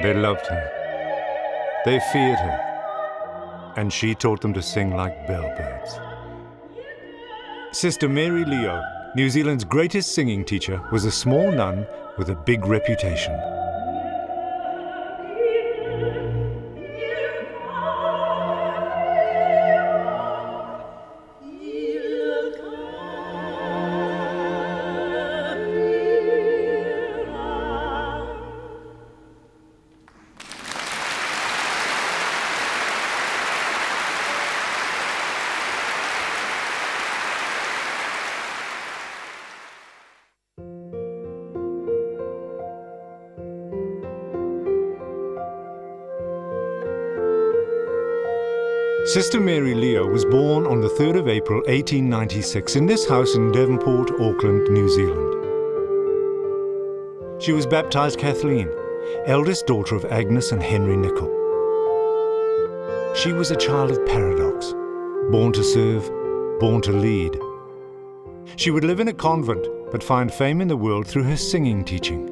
They loved her. They feared her. And she taught them to sing like bellbirds. Sister Mary Leo, New Zealand's greatest singing teacher, was a small nun with a big reputation. Sister Mary Leo was born on the 3rd of April 1896 in this house in Devonport, Auckland, New Zealand. She was baptised Kathleen, eldest daughter of Agnes and Henry Nicol. She was a child of paradox, born to serve, born to lead. She would live in a convent, but find fame in the world through her singing teaching.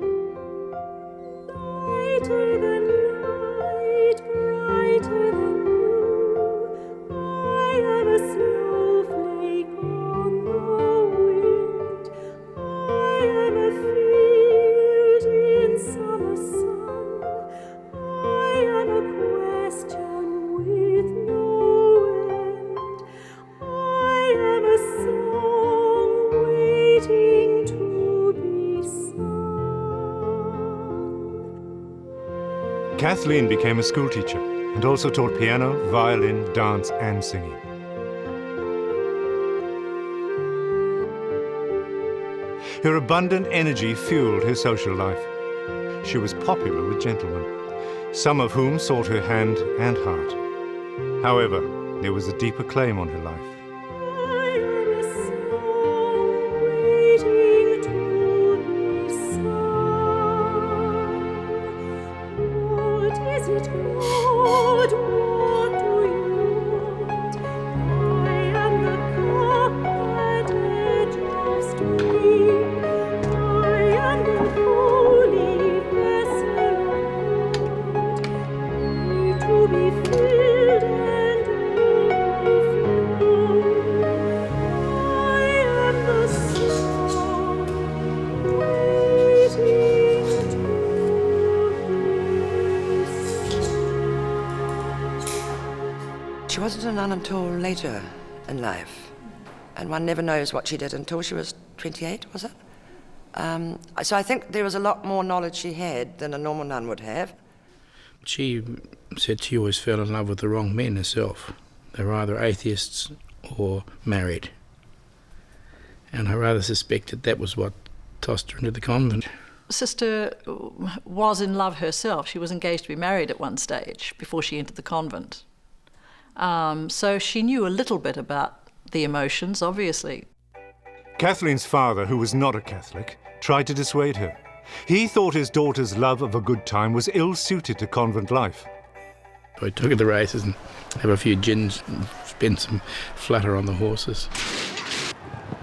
Kathleen became a schoolteacher and also taught piano, violin, dance and singing. Her abundant energy fueled her social life. She was popular with gentlemen, some of whom sought her hand and heart. However, there was a deeper claim on her life. She wasn't a nun until later in life, and one never knows what she did until she was 28, was it? So I think there was a lot more knowledge she had than a normal nun would have. She said she always fell in love with the wrong men herself. They were either atheists or married. And I rather suspected that was what tossed her into the convent. Sister was in love herself. She was engaged to be married at one stage before she entered the convent. So she knew a little bit about the emotions, obviously. Kathleen's father, who was not a Catholic, tried to dissuade her. He thought his daughter's love of a good time was ill-suited to convent life. I took her to the races and have a few gins and spent some flutter on the horses.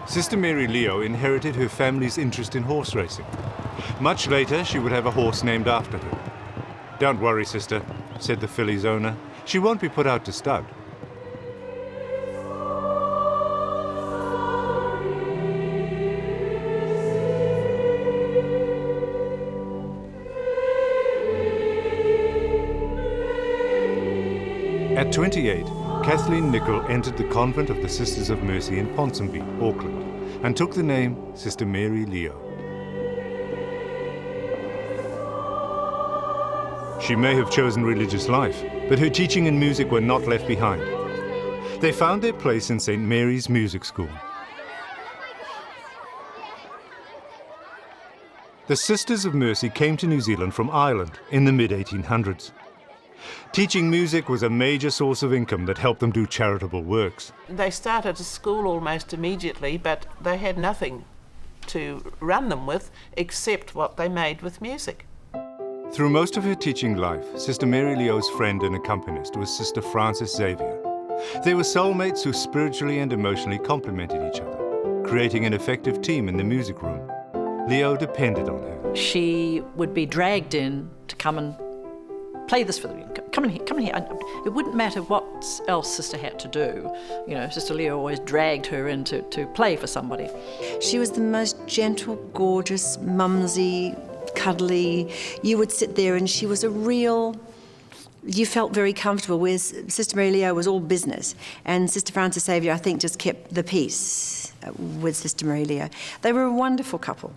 Sister Mary Leo inherited her family's interest in horse racing. Much later, she would have a horse named after her. "Don't worry, sister," said the filly's owner. "She won't be put out to stud." At 28, Kathleen Nicol entered the convent of the Sisters of Mercy in Ponsonby, Auckland, and took the name Sister Mary Leo. She may have chosen religious life, but her teaching and music were not left behind. They found their place in St. Mary's Music School. The Sisters of Mercy came to New Zealand from Ireland in the mid-1800s. Teaching music was a major source of income that helped them do charitable works. They started a school almost immediately, but they had nothing to run them with except what they made with music. Through most of her teaching life, Sister Mary Leo's friend and accompanist was Sister Frances Xavier. They were soulmates who spiritually and emotionally complemented each other, creating an effective team in the music room. Leo depended on her. She would be dragged in to come and play this for them. Come in here. It wouldn't matter what else Sister had to do. Sister Leo always dragged her in to play for somebody. She was the most gentle, gorgeous, mumsy, cuddly. You would sit there and she was you felt very comfortable, whereas Sister Mary Leo was all business. And Sister Frances Xavier, I think, just kept the peace with Sister Mary Leo. They were a wonderful couple,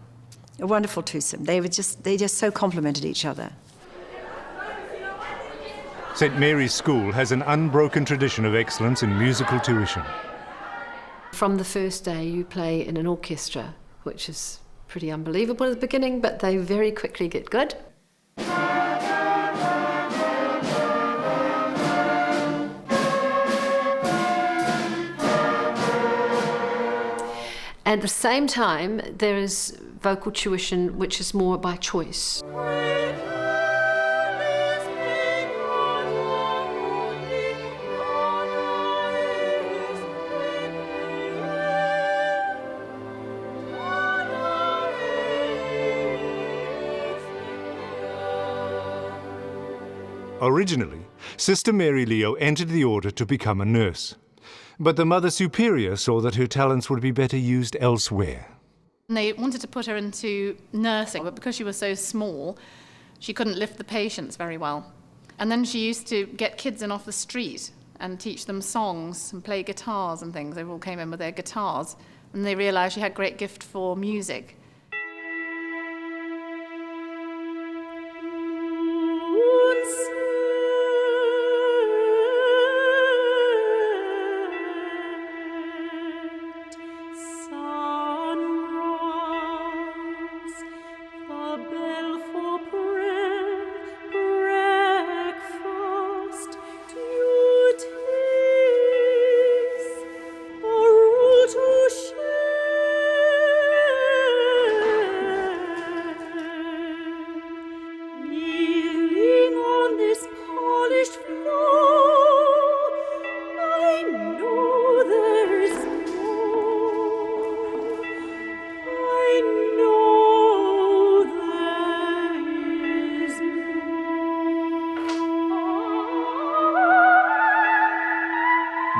a wonderful twosome. They just so complemented each other. St. Mary's School has an unbroken tradition of excellence in musical tuition. From the first day, you play in an orchestra, which is pretty unbelievable at the beginning, but they very quickly get good. At the same time, there is vocal tuition, which is more by choice. Originally, Sister Mary Leo entered the order to become a nurse. But the Mother Superior saw that her talents would be better used elsewhere. They wanted to put her into nursing, but because she was so small, she couldn't lift the patients very well. And then she used to get kids in off the street and teach them songs and play guitars and things. They all came in with their guitars, and they realised she had great gift for music.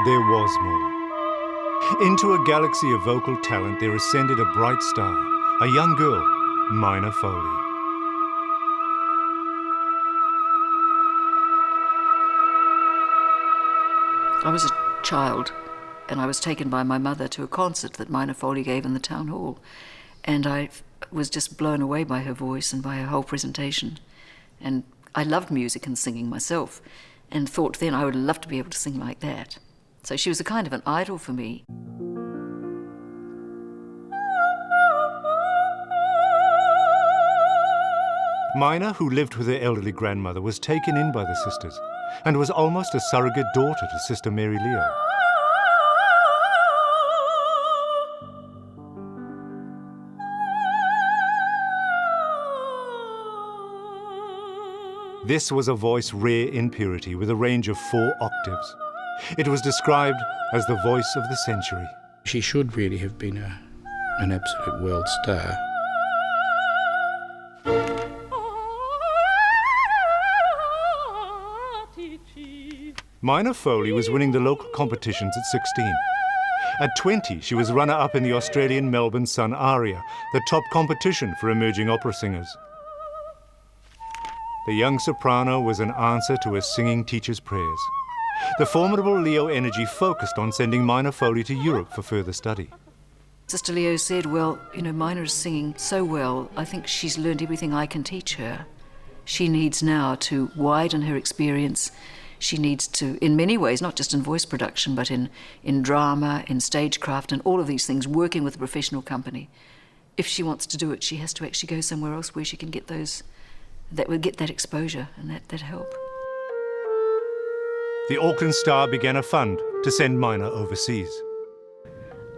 There was more. Into a galaxy of vocal talent there ascended a bright star, a young girl, Mina Foley. I was a child, and I was taken by my mother to a concert that Mina Foley gave in the town hall, and I was just blown away by her voice and by her whole presentation. And I loved music and singing myself, and thought then I would love to be able to sing like that. So she was a kind of an idol for me. Mina, who lived with her elderly grandmother, was taken in by the sisters and was almost a surrogate daughter to Sister Mary Leo. This was a voice rare in purity, with a range of 4 octaves. It was described as the voice of the century. She should really have been an absolute world star. Mina Foley was winning the local competitions at 16. At 20, she was runner-up in the Australian Melbourne Sun Aria, the top competition for emerging opera singers. The young soprano was an answer to a singing teacher's prayers. The formidable Leo energy focused on sending Mina Foley to Europe for further study. Sister Leo said, well, Mina is singing so well, I think she's learned everything I can teach her. She needs now to widen her experience. She needs to, in many ways, not just in voice production, but in drama, in stagecraft, and all of these things, working with a professional company. If she wants to do it, she has to actually go somewhere else where she can get that exposure and that help. The Auckland Star began a fund to send Mina overseas.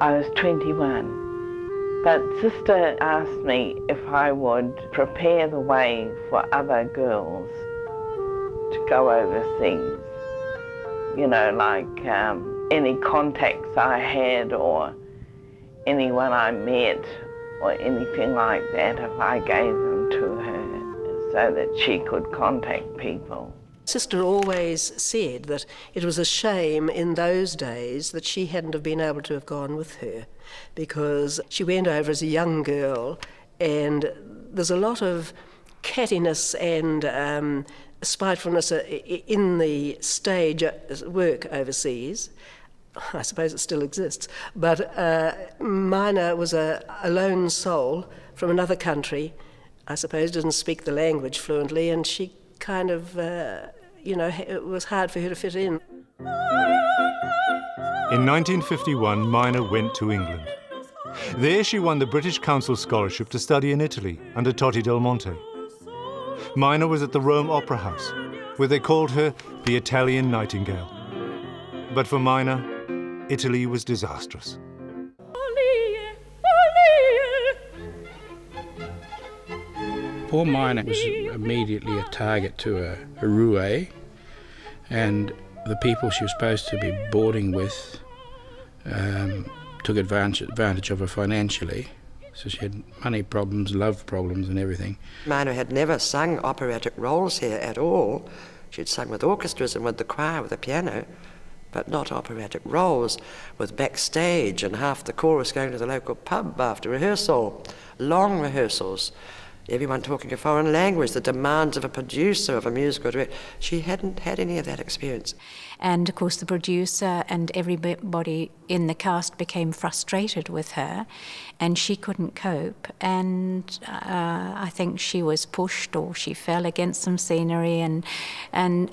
I was 21, but Sister asked me if I would prepare the way for other girls to go overseas. Like any contacts I had or anyone I met or anything like that, if I gave them to her so that she could contact people Sister always said that it was a shame in those days that she hadn't have been able to have gone with her, because she went over as a young girl, and there's a lot of cattiness and spitefulness in the stage work overseas. I suppose it still exists, but Mina was a lone soul from another country. I suppose didn't speak the language fluently, and she kind of, it was hard for her to fit in. In 1951, Mina went to England. There she won the British Council Scholarship to study in Italy under Totti del Monte. Mina was at the Rome Opera House, where they called her the Italian Nightingale. But for Mina, Italy was disastrous. Poor Mina was immediately a target to a roue, and the people she was supposed to be boarding with took advantage of her financially. So she had money problems, love problems and everything. Mina had never sung operatic roles here at all. She'd sung with orchestras and with the choir, with the piano, but not operatic roles, with backstage and half the chorus going to the local pub after rehearsal, long rehearsals, everyone talking a foreign language, the demands of a producer, of a musical director. She hadn't had any of that experience. And of course the producer and everybody in the cast became frustrated with her, and she couldn't cope, and I think she was pushed or she fell against some scenery, and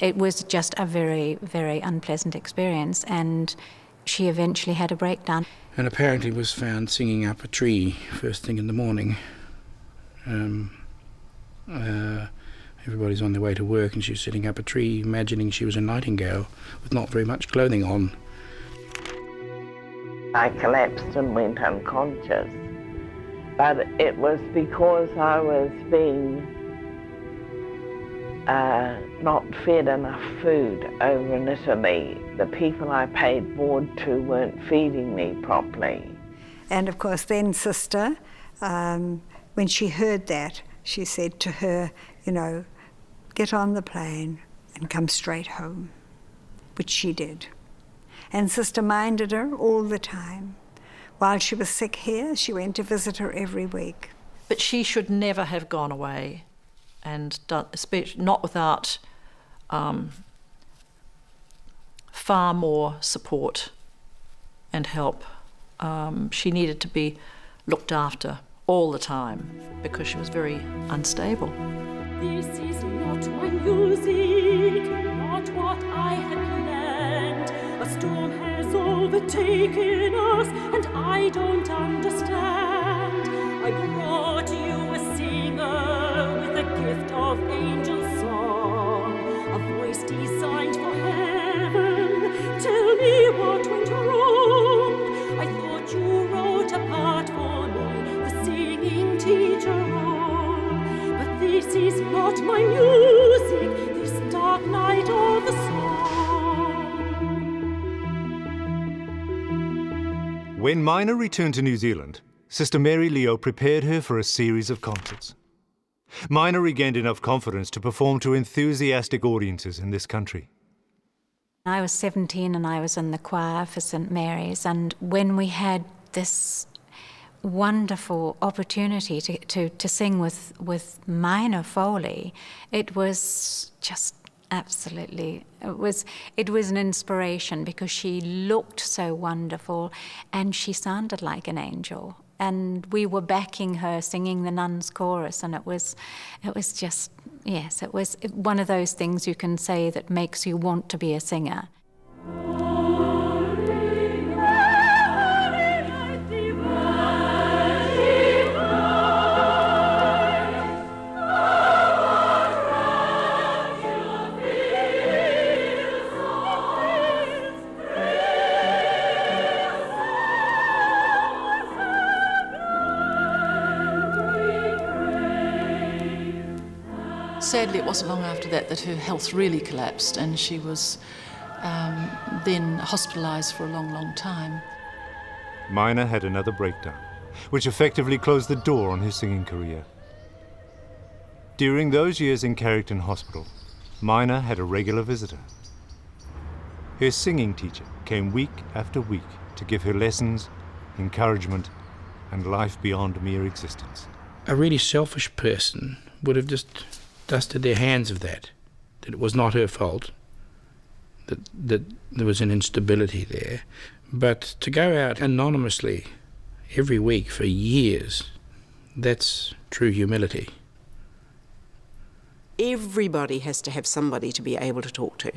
it was just a very, very unpleasant experience, and she eventually had a breakdown. And apparently was found singing up a tree first thing in the morning. Everybody's on their way to work and she was sitting up a tree imagining she was a nightingale with not very much clothing on. I collapsed and went unconscious, but it was because I was being not fed enough food over in Italy. The people I paid board to weren't feeding me properly. And of course then Sister, when she heard that, she said to her, get on the plane and come straight home, which she did. And Sister minded her all the time. While she was sick here, she went to visit her every week. But she should never have gone away, and done, especially not without far more support and help. She needed to be looked after all the time because she was very unstable. This is not my music, not what I had planned. A storm has overtaken us, and I don't understand. I brought you a singer with a gift of angel song, a voice designed for heaven. Tell me what went wrong. I thought you wrote a part for me, the singing teacher on. But this is not my music, this dark night of the song. When Mina returned to New Zealand, Sister Mary Leo prepared her for a series of concerts. Mina regained enough confidence to perform to enthusiastic audiences in this country. I was 17 and I was in the choir for St Mary's, and when we had this wonderful opportunity to sing with Mina Foley, it was just absolutely, it was an inspiration because she looked so wonderful and she sounded like an angel. And we were backing her singing the nuns' chorus, and it was just, yes, it was one of those things you can say that makes you want to be a singer. Sadly, it wasn't long after that her health really collapsed, and she was then hospitalised for a long, long time. Mina had another breakdown, which effectively closed the door on her singing career. During those years in Carrington Hospital, Minor had a regular visitor. Her singing teacher came week after week to give her lessons, encouragement, and life beyond mere existence. A really selfish person would have just dusted their hands of that it was not her fault, that there was an instability there. But to go out anonymously every week for years, that's true humility. Everybody has to have somebody to be able to talk to.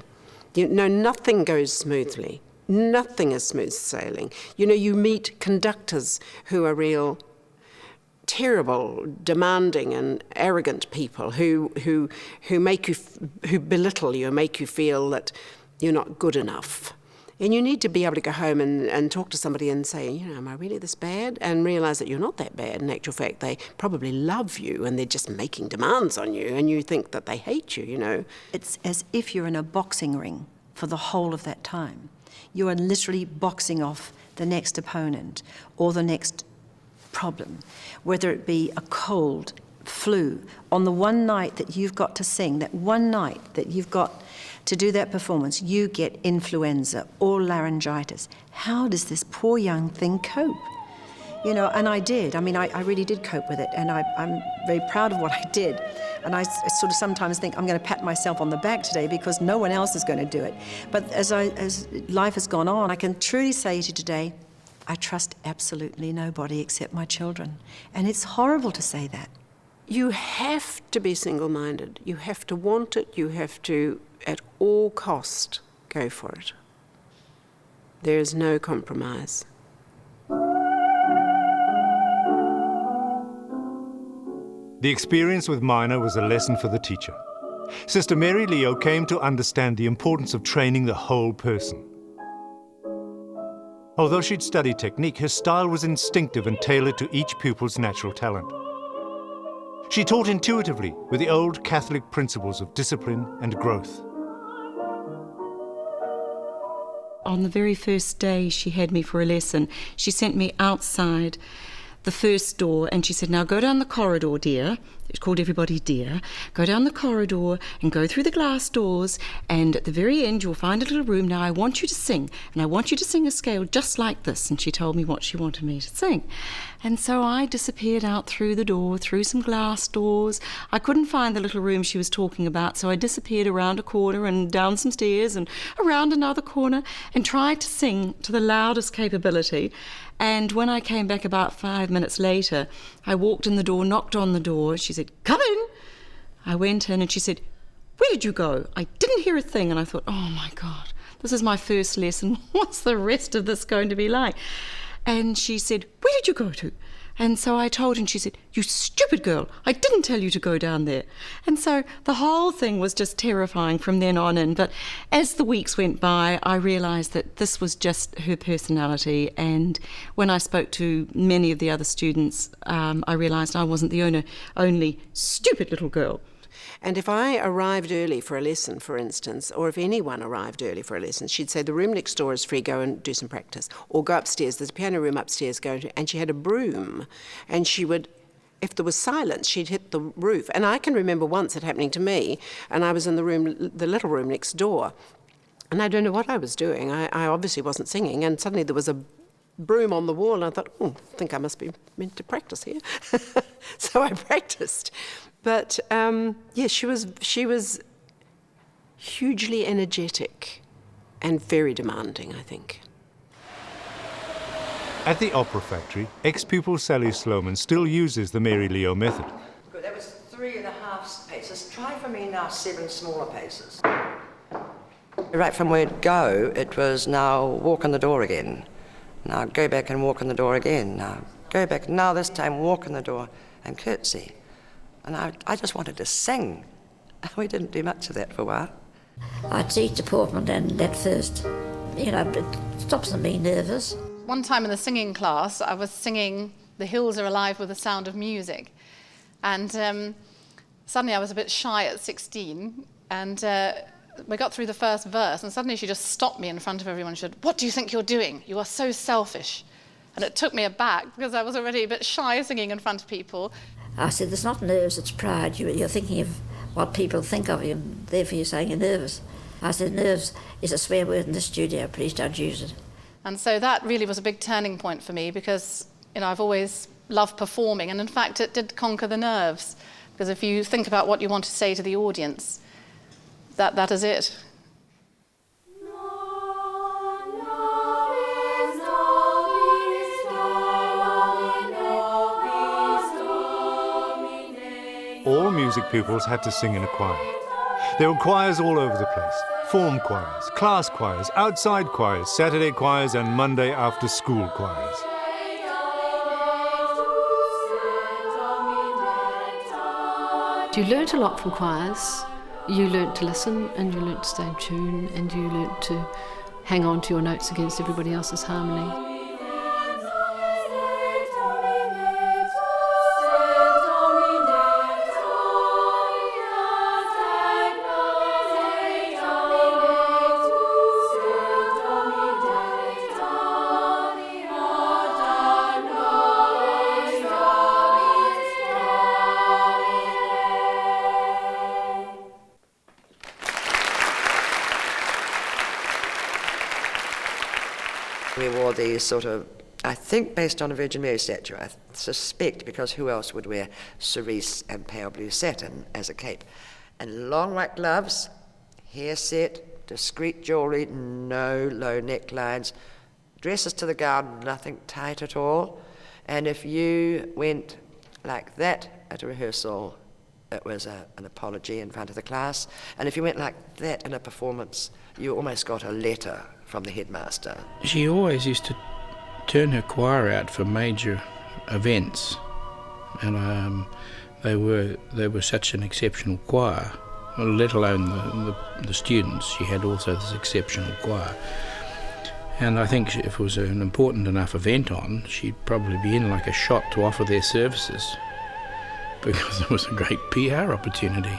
You know, nothing goes smoothly. Nothing is smooth sailing. You know, you meet conductors who are real terrible, demanding and arrogant people who make you, who belittle you and make you feel that you're not good enough. And you need to be able to go home and talk to somebody and say, you know, am I really this bad? And realise that you're not that bad. In actual fact, they probably love you and they're just making demands on you and you think that they hate you, you know. It's as if you're in a boxing ring for the whole of that time. You are literally boxing off the next opponent or the next problem, whether it be a cold, flu. On the one night that you've got to sing, that one night that you've got to do that performance, you get influenza or laryngitis. How does this poor young thing cope? You know, and I did. I mean, I really did cope with it, and I'm very proud of what I did. And I sort of sometimes think I'm going to pat myself on the back today because no one else is going to do it. But as life has gone on, I can truly say to you today, I trust absolutely nobody except my children. And it's horrible to say that. You have to be single-minded. You have to want it. You have to, at all cost, go for it. There is no compromise. The experience with Minor was a lesson for the teacher. Sister Mary Leo came to understand the importance of training the whole person. Although she'd studied technique, her style was instinctive and tailored to each pupil's natural talent. She taught intuitively with the old Catholic principles of discipline and growth. On the very first day she had me for a lesson, she sent me outside the first door and she said, now go down the corridor, dear. She called everybody dear. Go down the corridor and go through the glass doors, and at the very end you'll find a little room. Now I want you to sing, and I want you to sing a scale just like this. And she told me what she wanted me to sing. And so I disappeared out through the door, through some glass doors. I couldn't find the little room she was talking about, so I disappeared around a corner and down some stairs and around another corner and tried to sing to the loudest capability. And when I came back about 5 minutes later, I walked in the door, knocked on the door. She said, come in. I went in and she said, where did you go? I didn't hear a thing. And I thought, oh my God, this is my first lesson. What's the rest of this going to be like? And she said, where did you go to? And so I told her, and she said, you stupid girl, I didn't tell you to go down there. And so the whole thing was just terrifying from then on in. But as the weeks went by, I realised that this was just her personality. And when I spoke to many of the other students, I realised I wasn't the only stupid little girl. And if I arrived early for a lesson, for instance, or if anyone arrived early for a lesson, she'd say, the room next door is free, go and do some practice. Or go upstairs, there's a piano room upstairs, go to... And she had a broom. And she would, if there was silence, she'd hit the roof. And I can remember once it happening to me, and I was in the room, the little room next door. And I don't know what I was doing. I obviously wasn't singing, and suddenly there was a broom on the wall, and I thought, I think I must be meant to practice here. So I practiced. But yes, she was hugely energetic and very demanding, I think. At the Opera Factory, ex-pupil Sally Sloman still uses the Mary Leo method. Good, that was 3.5 paces. Try for me now 7 smaller paces. Right from word go, it was now walk in the door again. Now go back and walk in the door again. Now go back. Now this time walk in the door and curtsy. And I just wanted to sing. We didn't do much of that for a while. I teach deportment, and at first, you know, it stops them being nervous. One time in the singing class, I was singing The Hills Are Alive with the Sound of Music. And suddenly I was a bit shy at 16, and we got through the first verse, and suddenly she just stopped me in front of everyone. She said, what do you think you're doing? You are so selfish. And it took me aback, because I was already a bit shy singing in front of people. I said, there's not nerves, it's pride. You're thinking of what people think of you, and therefore you're saying you're nervous. I said, nerves is a swear word in the studio, please don't use it. And so that really was a big turning point for me because, I've always loved performing, and in fact it did conquer the nerves, because if you think about what you want to say to the audience, that is it. All music pupils had to sing in a choir. There were choirs all over the place. Form choirs, class choirs, outside choirs, Saturday choirs and Monday after school choirs. You learnt a lot from choirs. You learnt to listen, and you learnt to stay in tune, and you learnt to hang on to your notes against everybody else's harmony. We wore these sort of, I think based on a Virgin Mary statue, I suspect, because who else would wear cerise and pale blue satin as a cape? And long white gloves, hair set, discreet jewellery, no low necklines, dresses to the gown, nothing tight at all. And if you went like that at a rehearsal, it was an apology in front of the class. And if you went like that in a performance, you almost got a letter from the headmaster. She always used to turn her choir out for major events, and they were such an exceptional choir, let alone the students. She had also this exceptional choir. And I think if it was an important enough event on, she'd probably be in like a shot to offer their services, because it was a great PR opportunity.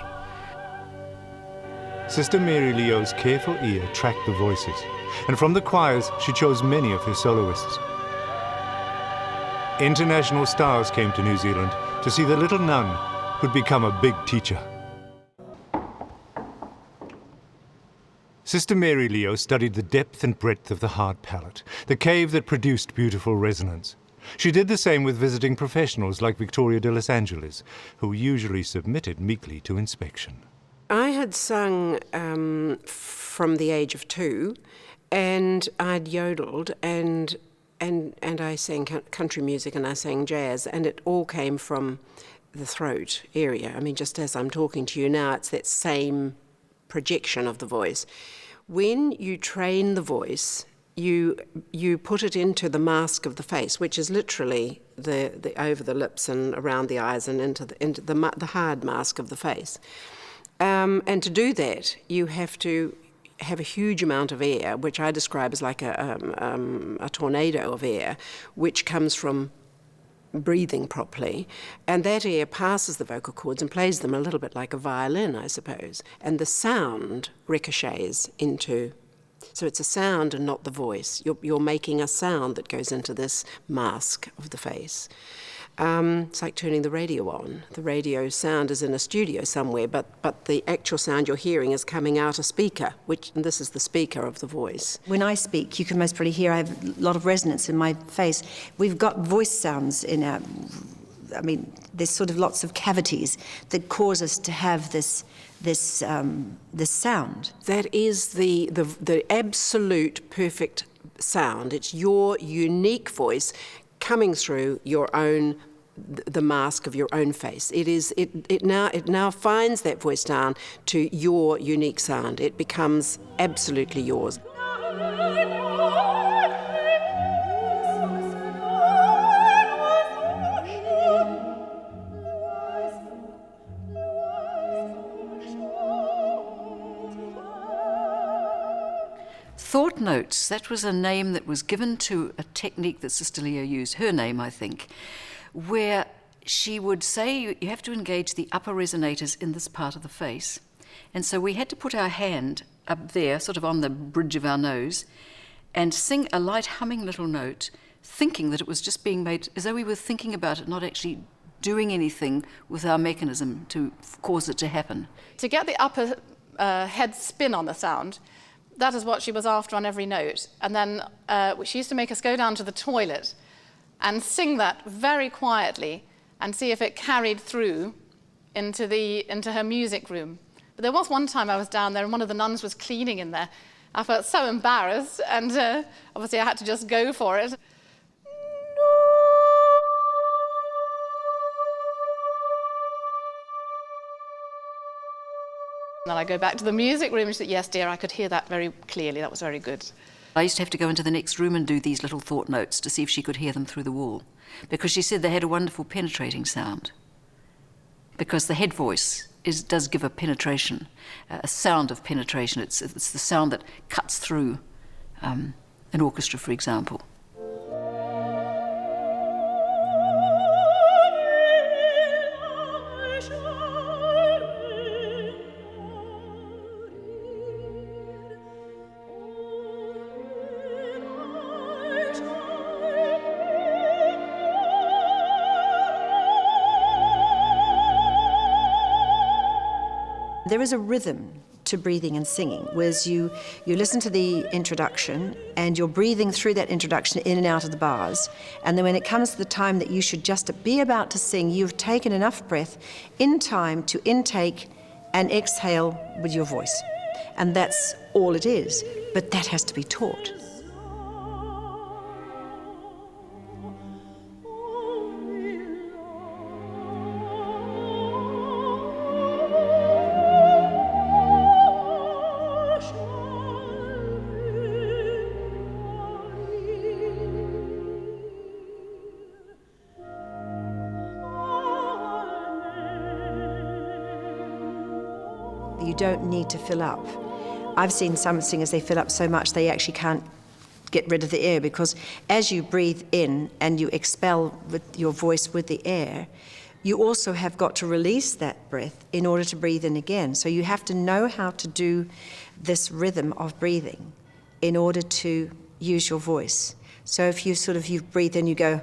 Sister Mary Leo's careful ear tracked the voices, and from the choirs she chose many of her soloists. International stars came to New Zealand to see the little nun who'd become a big teacher. Sister Mary Leo studied the depth and breadth of the hard palate, the cave that produced beautiful resonance. She did the same with visiting professionals like Victoria de Los Angeles, who usually submitted meekly to inspection. I had sung from the age of 2, and I'd yodeled, and I sang country music and I sang jazz, and it all came from the throat area. I mean, just as I'm talking to you now, it's that same projection of the voice. When you train the voice, you put it into the mask of the face, which is literally the over the lips and around the eyes and into the hard mask of the face. And to do that, you have to have a huge amount of air, which I describe as like a tornado of air, which comes from breathing properly, and that air passes the vocal cords and plays them a little bit like a violin, I suppose, and the sound ricochets into. So it's a sound and not the voice. You're making a sound that goes into this mask of the face. It's like turning the radio on. The radio sound is in a studio somewhere, but the actual sound you're hearing is coming out a speaker, and this is the speaker of the voice. When I speak, you can most probably hear I have a lot of resonance in my face. We've got voice sounds in our... I mean, there's sort of lots of cavities that cause us to have this sound. That is the absolute perfect sound. It's your unique voice coming through your own, the mask of your own face. It now finds that voice down to your unique sound. It becomes absolutely yours. Thought notes, that was a name that was given to a technique that Sister Leo used, her name I think, where she would say you have to engage the upper resonators in this part of the face. And so we had to put our hand up there, sort of on the bridge of our nose, and sing a light humming little note, thinking that it was just being made, as though we were thinking about it, not actually doing anything with our mechanism to cause it to happen. To get the upper head spin on the sound, that is what she was after on every note. And then she used to make us go down to the toilet and sing that very quietly and see if it carried through into her music room. But there was one time I was down there and one of the nuns was cleaning in there. I felt so embarrassed, and obviously I had to just go for it. And then I go back to the music room and she said, yes, dear, I could hear that very clearly. That was very good. I used to have to go into the next room and do these little thought notes to see if she could hear them through the wall, because she said they had a wonderful penetrating sound. Because the head voice does give a penetration, a sound of penetration. It's the sound that cuts through an orchestra, for example. There is a rhythm to breathing and singing, whereas you listen to the introduction and you're breathing through that introduction in and out of the bars, and then when it comes to the time that you should just be about to sing, you've taken enough breath in time to intake and exhale with your voice. And that's all it is, but that has to be taught. You don't need to fill up. I've seen some singers, they fill up so much they actually can't get rid of the air, because as you breathe in and you expel with your voice with the air, you also have got to release that breath in order to breathe in again. So you have to know how to do this rhythm of breathing in order to use your voice. So if you breathe in, you go,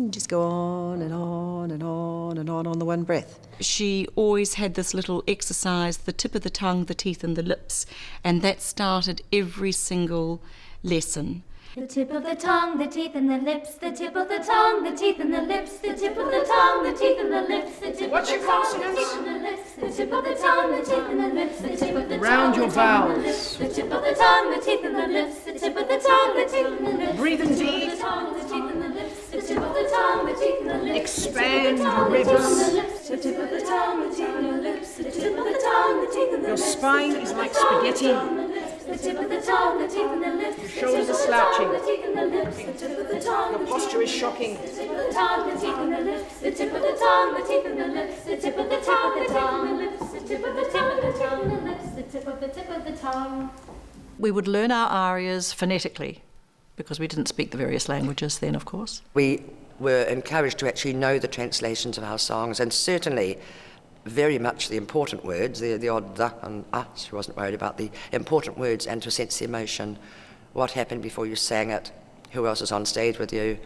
just go on and on and on and on the one breath. She always had this little exercise, the tip of the tongue, the teeth and the lips, and that started every single lesson. The tip of the tongue, the teeth and the lips, the tip of the tongue, the teeth and the lips, the tip of the tongue, the teeth and the lips, the tip of the tongue, the teeth and the lips, the tip of the tongue, the teeth and the lips, the tip of the tongue, round your vowels. the tip of the tongue, the teeth and the lips, the tip of the tongue, the teeth and the lips, breathing deep. the tongue, the teeth and the lips, the tip of the tongue, the teeth and the lips, expand your ribs. the tip of the tongue, the teeth and the lips, the tip of the tongue, the teeth and the Your lips. spine is like spaghetti. The tip of the tongue, the teeth and the lips. Your shoulders are slouching. The tip of the lips, the tip of the tongue. Your posture is shocking. The tip of the tongue, the teeth and the lips. The tip of the tongue, the teeth and the lips. The tip of the tongue, the teeth and the lips. The tip of the tongue, the teeth and the lips. The tip of the tongue. We would learn our arias phonetically, because we didn't speak the various languages then, of course. We were encouraged to actually know the translations of our songs, and certainly very much the important words, the odd the and she wasn't worried about the important words, and to sense the emotion, what happened before you sang it, who else is on stage with you.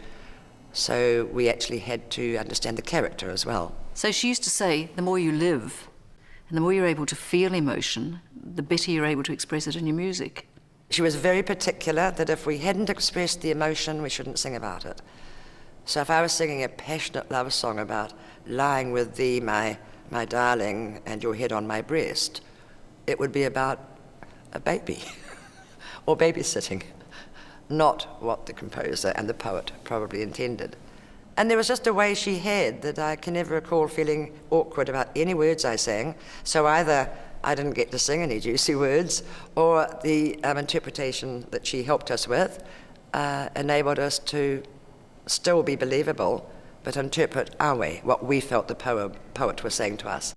So we actually had to understand the character as well. So she used to say, the more you live and the more you're able to feel emotion, the better you're able to express it in your music. She was very particular that if we hadn't expressed the emotion, we shouldn't sing about it. So if I was singing a passionate love song about lying with thee, my darling, and your head on my breast, it would be about a baby or babysitting, not what the composer and the poet probably intended. And there was just a way she had that I can never recall feeling awkward about any words I sang. So either I didn't get to sing any juicy words, or the interpretation that she helped us with enabled us to still be believable, but interpret our way, what we felt the poet was saying to us.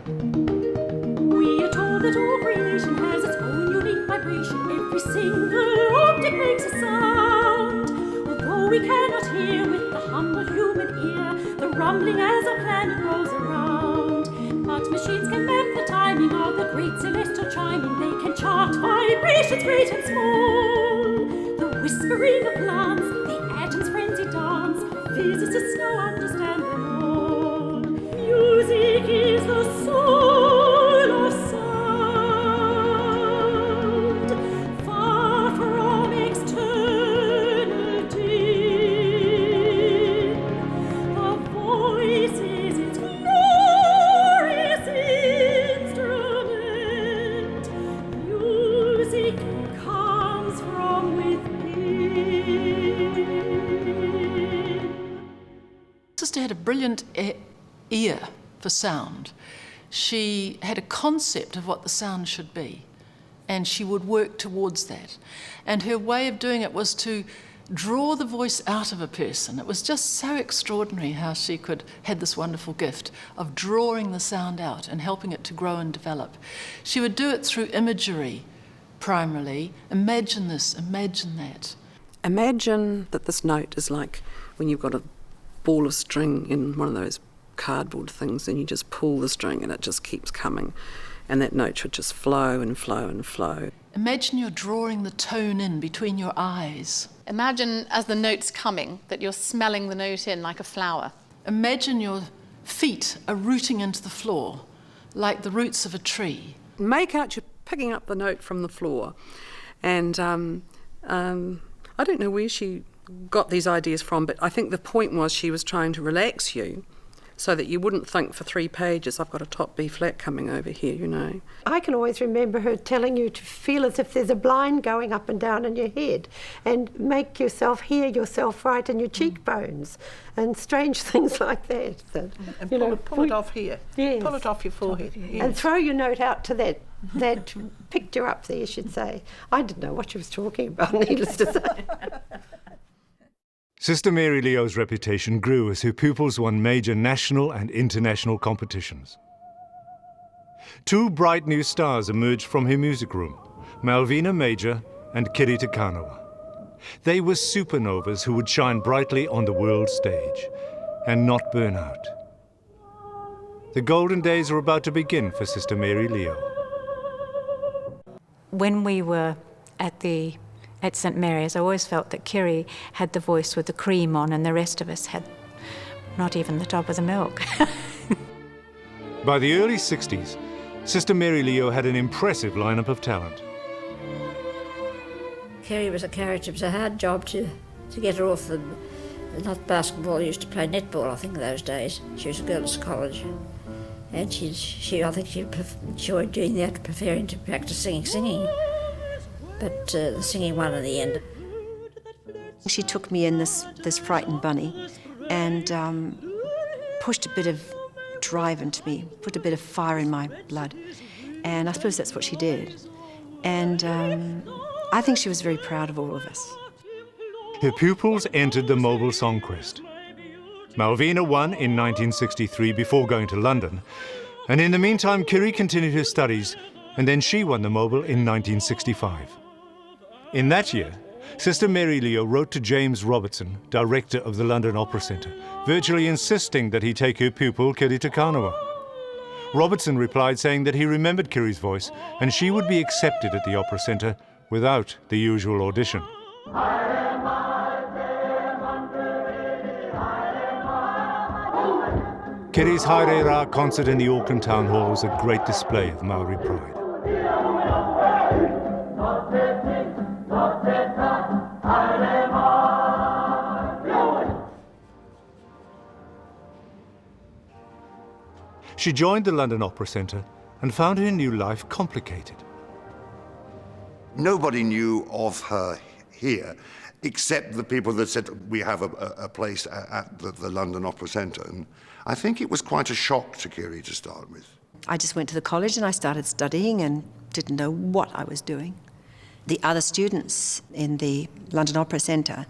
We are told that all creation has its own unique vibration. Every single object makes a sound. Although we cannot hear with the humble human ear the rumbling as our planet rolls around, but machines can make heart vibrations great and small. The whispering of plants, the atoms' frenzied dance, physicists now understand them all. Music is the soul of sound, far from external din. The voice is its glorious instrument. Music comes from within. Sister had a brilliant ear for sound. She had a concept of what the sound should be, and she would work towards that. And her way of doing it was to draw the voice out of a person. It was just so extraordinary how she had this wonderful gift of drawing the sound out and helping it to grow and develop. She would do it through imagery, primarily. Imagine this, imagine that. Imagine that this note is like when you've got a ball of string in one of those cardboard things and you just pull the string and it just keeps coming, and that note should just flow and flow and flow. Imagine you're drawing the tone in between your eyes. Imagine as the note's coming that you're smelling the note in like a flower. Imagine your feet are rooting into the floor like the roots of a tree. Make out you're picking up the note from the floor. And I don't know where she got these ideas from, but I think the point was she was trying to relax you so that you wouldn't think for 3 pages, I've got a top B flat coming over here, you know. I can always remember her telling you to feel as if there's a blind going up and down in your head and make yourself hear yourself right in your cheekbones and strange things like that. And pull it off here. Yes. Pull it off your forehead. Yes. And throw your note out to that picture up there, you should say. I didn't know what she was talking about, needless to say. Sister Mary Leo's reputation grew as her pupils won major national and international competitions. 2 bright new stars emerged from her music room, Malvina Major and Kiri Te Kanawa. They were supernovas who would shine brightly on the world stage and not burn out. The golden days were about to begin for Sister Mary Leo. When we were at St Mary's, I always felt that Kiri had the voice with the cream on and the rest of us had not even the top of the milk. By the early 60s, Sister Mary Leo had an impressive lineup of talent. Kerry was a character. It was a hard job to get her off not basketball, used to play netball, I think, those days. She was a girls' college. And I think she enjoyed doing that, preferring to practice singing. But the singing won in the end. She took me in, this frightened bunny, and pushed a bit of drive into me, put a bit of fire in my blood. And I suppose that's what she did. And I think she was very proud of all of us. Her pupils entered the Mobile Song Quest. Malvina won in 1963 before going to London, and in the meantime Kiri continued her studies, and then she won the Mobile in 1965. In that year, Sister Mary Leo wrote to James Robertson, director of the London Opera Centre, virtually insisting that he take her pupil Kiri Te Kanawa. Robertson replied saying that he remembered Kiri's voice and she would be accepted at the Opera Centre without the usual audition. Kiri's Haere Ra concert in the Auckland Town Hall was a great display of Maori pride. She joined the London Opera Centre and found her new life complicated. Nobody knew of her here, except the people that said, we have a place at the London Opera Centre. And I think it was quite a shock to Kiri to start with. I just went to the college and I started studying and didn't know what I was doing. The other students in the London Opera Centre,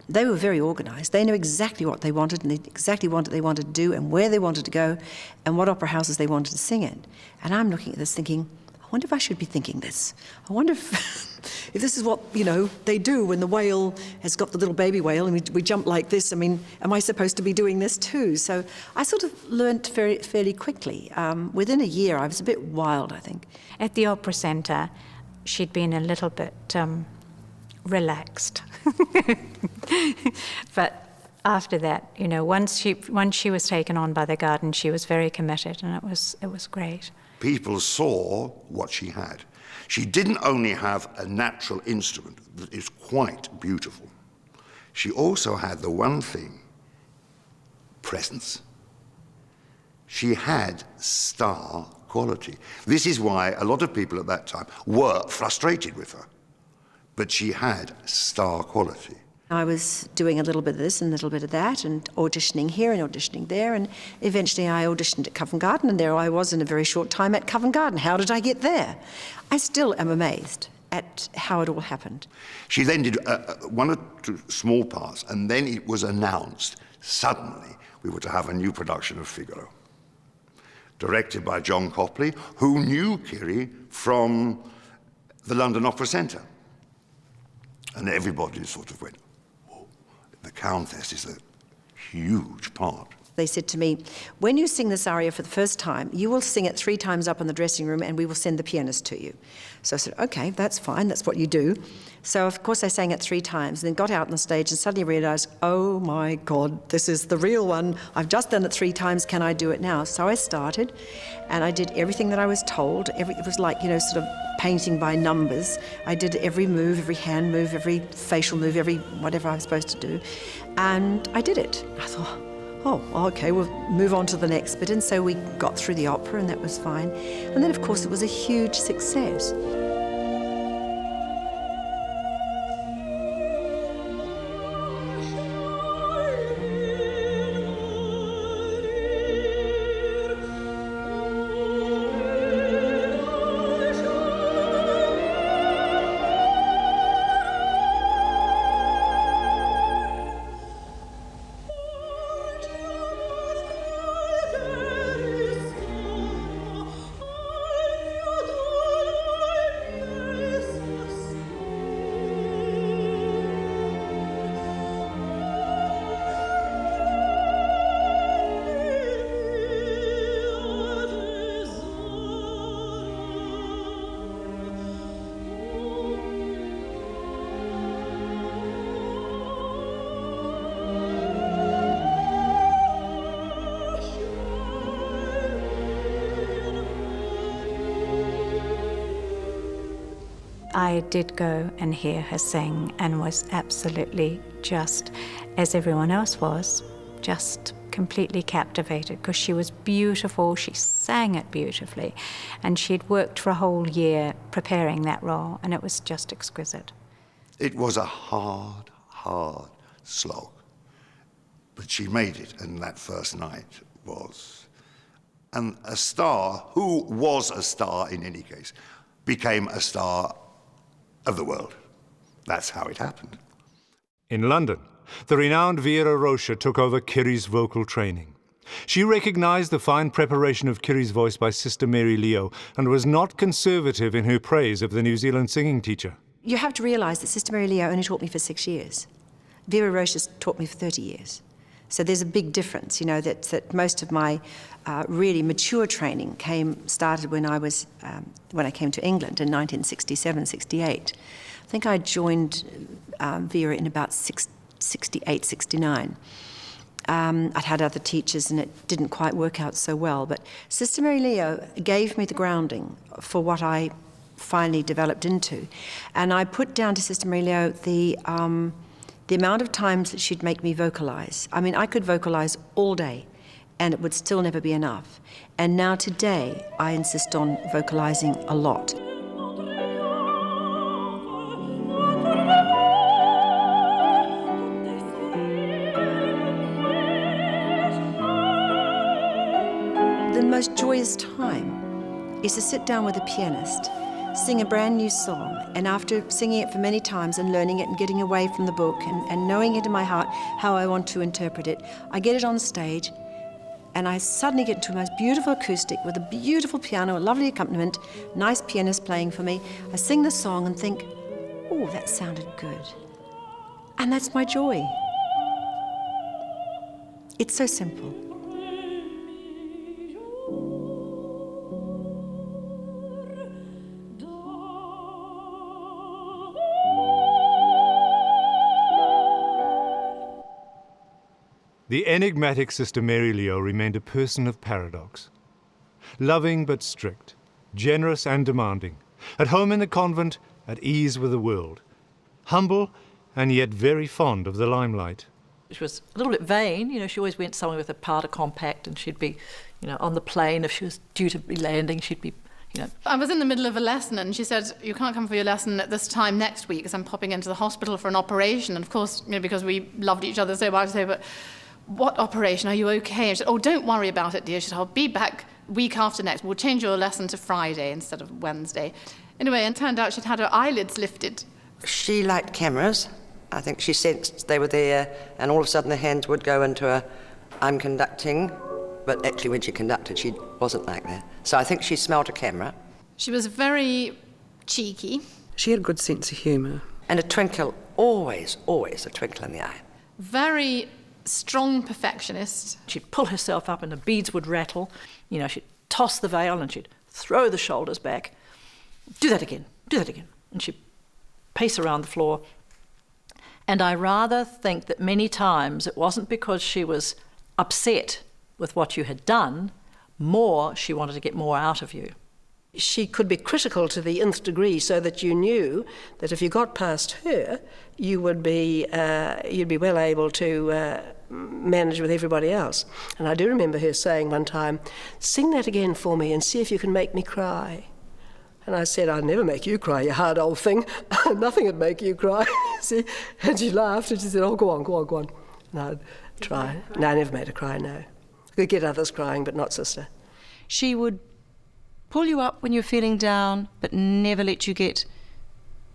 they were very organised. They knew exactly what they wanted and exactly what they wanted to do and where they wanted to go and what opera houses they wanted to sing in. And I'm looking at this thinking, I wonder if I should be thinking this. I wonder if this is what, they do when the whale has got the little baby whale and we jump like this. I mean, am I supposed to be doing this too? So I sort of learnt fairly quickly. Within a year, I was a bit wild, I think. At the Opera Centre, she'd been a little bit relaxed. But after that, you know, once she was taken on by the garden, she was very committed, and it was great. People saw what she had. She didn't only have a natural instrument that is quite beautiful. She also had the one thing, presence. She had star quality. This is why a lot of people at that time were frustrated with her. But she had star quality. I was doing a little bit of this and a little bit of that, and auditioning here and auditioning there, and eventually I auditioned at Covent Garden, and there I was in a very short time at Covent Garden. How did I get there? I still am amazed at how it all happened. She then did one or two small parts, and then it was announced suddenly we were to have a new production of Figaro, directed by John Copley, who knew Kiri from the London Opera Centre. And everybody sort of went, oh, the Countess is a huge part. They said to me, when you sing this aria for the first time, you will sing it 3 times up in the dressing room and we will send the pianist to you. So I said, okay, that's fine, that's what you do. So of course I sang it 3 times and then got out on the stage and suddenly realised, oh my God, this is the real one. I've just done it 3 times, can I do it now? So I started and I did everything that I was told. It was like, you know, sort of painting by numbers. I did every move, every hand move, every facial move, every whatever I was supposed to do. And I did it. I thought, oh, okay, we'll move on to the next bit. And so we got through the opera and that was fine. And then, of course, it was a huge success. I did go and hear her sing and was absolutely just, as everyone else was, just completely captivated because she was beautiful, she sang it beautifully, and she'd worked for a whole year preparing that role, and it was just exquisite. It was a hard, hard slog, but she made it, and that first night was. And a star, who was a star in any case, became a star of the world. That's how it happened. In London, the renowned Vera Rocha took over Kiri's vocal training. She recognized the fine preparation of Kiri's voice by Sister Mary Leo and was not conservative in her praise of the New Zealand singing teacher. You have to realise that Sister Mary Leo only taught me for 6 years. Vera Rocha's taught me for 30 years. So there's a big difference, you know, that most of my really mature training started when I came to England in 1967, 68. I think I joined Vera in about 68, 69. I'd had other teachers and it didn't quite work out so well, but Sister Mary Leo gave me the grounding for what I finally developed into. And I put down to Sister Mary Leo the amount of times that she'd make me vocalise. I mean, I could vocalise all day and it would still never be enough. And now today, I insist on vocalising a lot. The most joyous time is to sit down with a pianist, sing a brand new song, and after singing it for many times and learning it and getting away from the book and knowing it in my heart how I want to interpret it, I get it on stage and I suddenly get into a most beautiful acoustic with a beautiful piano, a lovely accompaniment, nice pianist playing for me. I sing the song and think, oh, that sounded good. And that's my joy. It's so simple. The enigmatic Sister Mary Leo remained a person of paradox. Loving but strict, generous and demanding, at home in the convent, at ease with the world, humble and yet very fond of the limelight. She was a little bit vain, she always went somewhere with a powder compact, and she'd be, on the plane, if she was due to be landing, she'd be, I was in the middle of a lesson and she said, you can't come for your lesson at this time next week because I'm popping into the hospital for an operation. And of course, because we loved each other so much, I said, but what operation? Are you okay? And she said, oh, don't worry about it, dear. She said, I'll be back week after next. We'll change your lesson to Friday instead of Wednesday. Anyway, and it turned out she'd had her eyelids lifted. She liked cameras. I think she sensed they were there, and all of a sudden the hands would go into a, I'm conducting, but actually when she conducted, she wasn't like that. So I think she smelt a camera. She was very cheeky. She had a good sense of humour. And a twinkle, always a twinkle in the eye. Very strong perfectionist. She'd pull herself up and the beads would rattle. She'd toss the veil and she'd throw the shoulders back. Do that again. And she'd pace around the floor. And I rather think that many times it wasn't because she was upset with what you had done, more she wanted to get more out of you. She could be critical to the nth degree, so that you knew that if you got past her, you would be you'd be well able to manage with everybody else. And I do remember her saying one time, "Sing that again for me and see if you can make me cry." And I said, "I'd never make you cry, you hard old thing. Nothing would make you cry." See? And she laughed and she said, "Oh, go on." And I'd try. No, I never made her cry, no. I could get others crying, but not Sister. She would pull you up when you're feeling down, but never let you get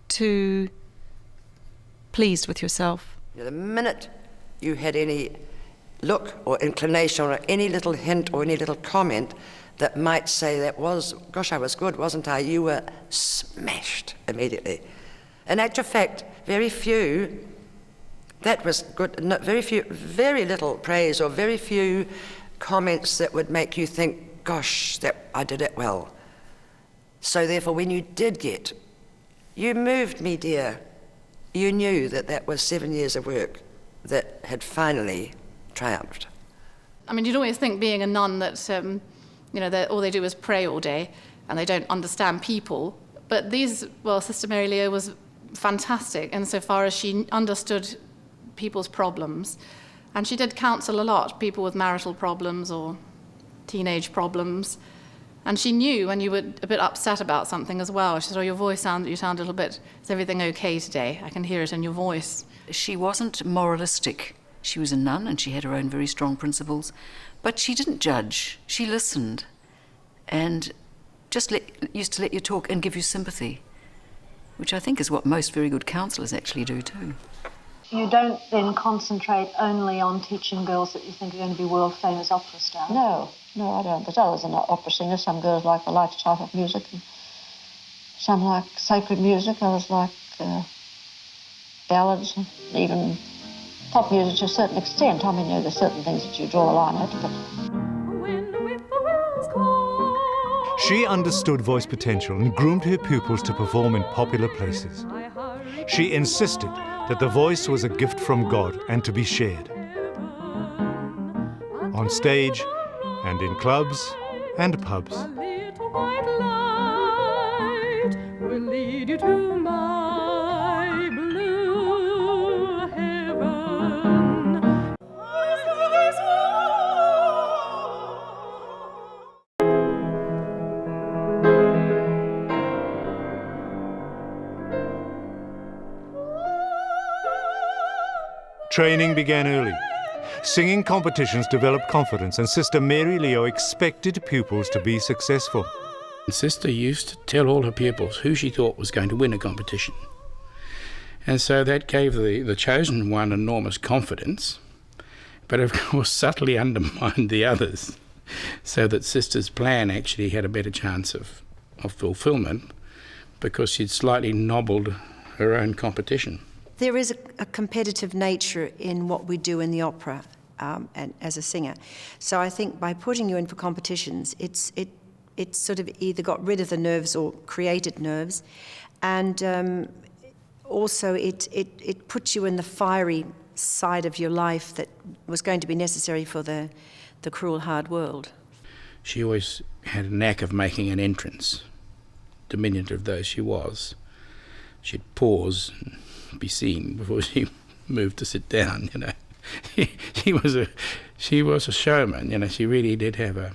too pleased with yourself. The minute you had any look or inclination or any little hint or any little comment that might say that was, gosh, I was good, wasn't I? You were smashed immediately. In actual fact, very few, that was good, no, very little praise or very few comments that would make you think, gosh, that I did it well. So therefore, when you did get, you moved me, dear. You knew that that was 7 years of work that had finally triumphed. I mean, you'd always think, being a nun, that all they do is pray all day and they don't understand people. But Sister Mary Leo was fantastic insofar as she understood people's problems. And she did counsel a lot, people with marital problems or teenage problems. And she knew when you were a bit upset about something as well. She said, "Oh, you sound a little bit, is everything okay today? I can hear it in your voice." She wasn't moralistic. She was a nun and she had her own very strong principles. But she didn't judge. She listened and just used to let you talk and give you sympathy, which I think is what most very good counsellors actually do too. You don't then concentrate only on teaching girls that you think are going to be world-famous opera stars? No, I don't. There's others are not opera singers. Some girls like the lighter type of music, and some like sacred music, others like ballads, and even pop music to a certain extent. I mean, there's certain things that you draw a line at, but... She understood voice potential and groomed her pupils to perform in popular places. She insisted that the voice was a gift from God and to be shared. On stage and in clubs and pubs. Will lead you to my blue heaven. Training began early. Singing competitions developed confidence, and Sister Mary Leo expected pupils to be successful. Sister used to tell all her pupils who she thought was going to win a competition. And so that gave the chosen one enormous confidence, but of course subtly undermined the others, so that Sister's plan actually had a better chance of fulfilment because she'd slightly nobbled her own competition. There is a competitive nature in what we do in the opera and as a singer. So I think by putting you in for competitions, it sort of either got rid of the nerves or created nerves. And also it puts you in the fiery side of your life that was going to be necessary for the cruel, hard world. She always had a knack of making an entrance, diminutive though she was. She'd pause and be seen before she moved to sit down, you know. She was a showman, you know. She really did have a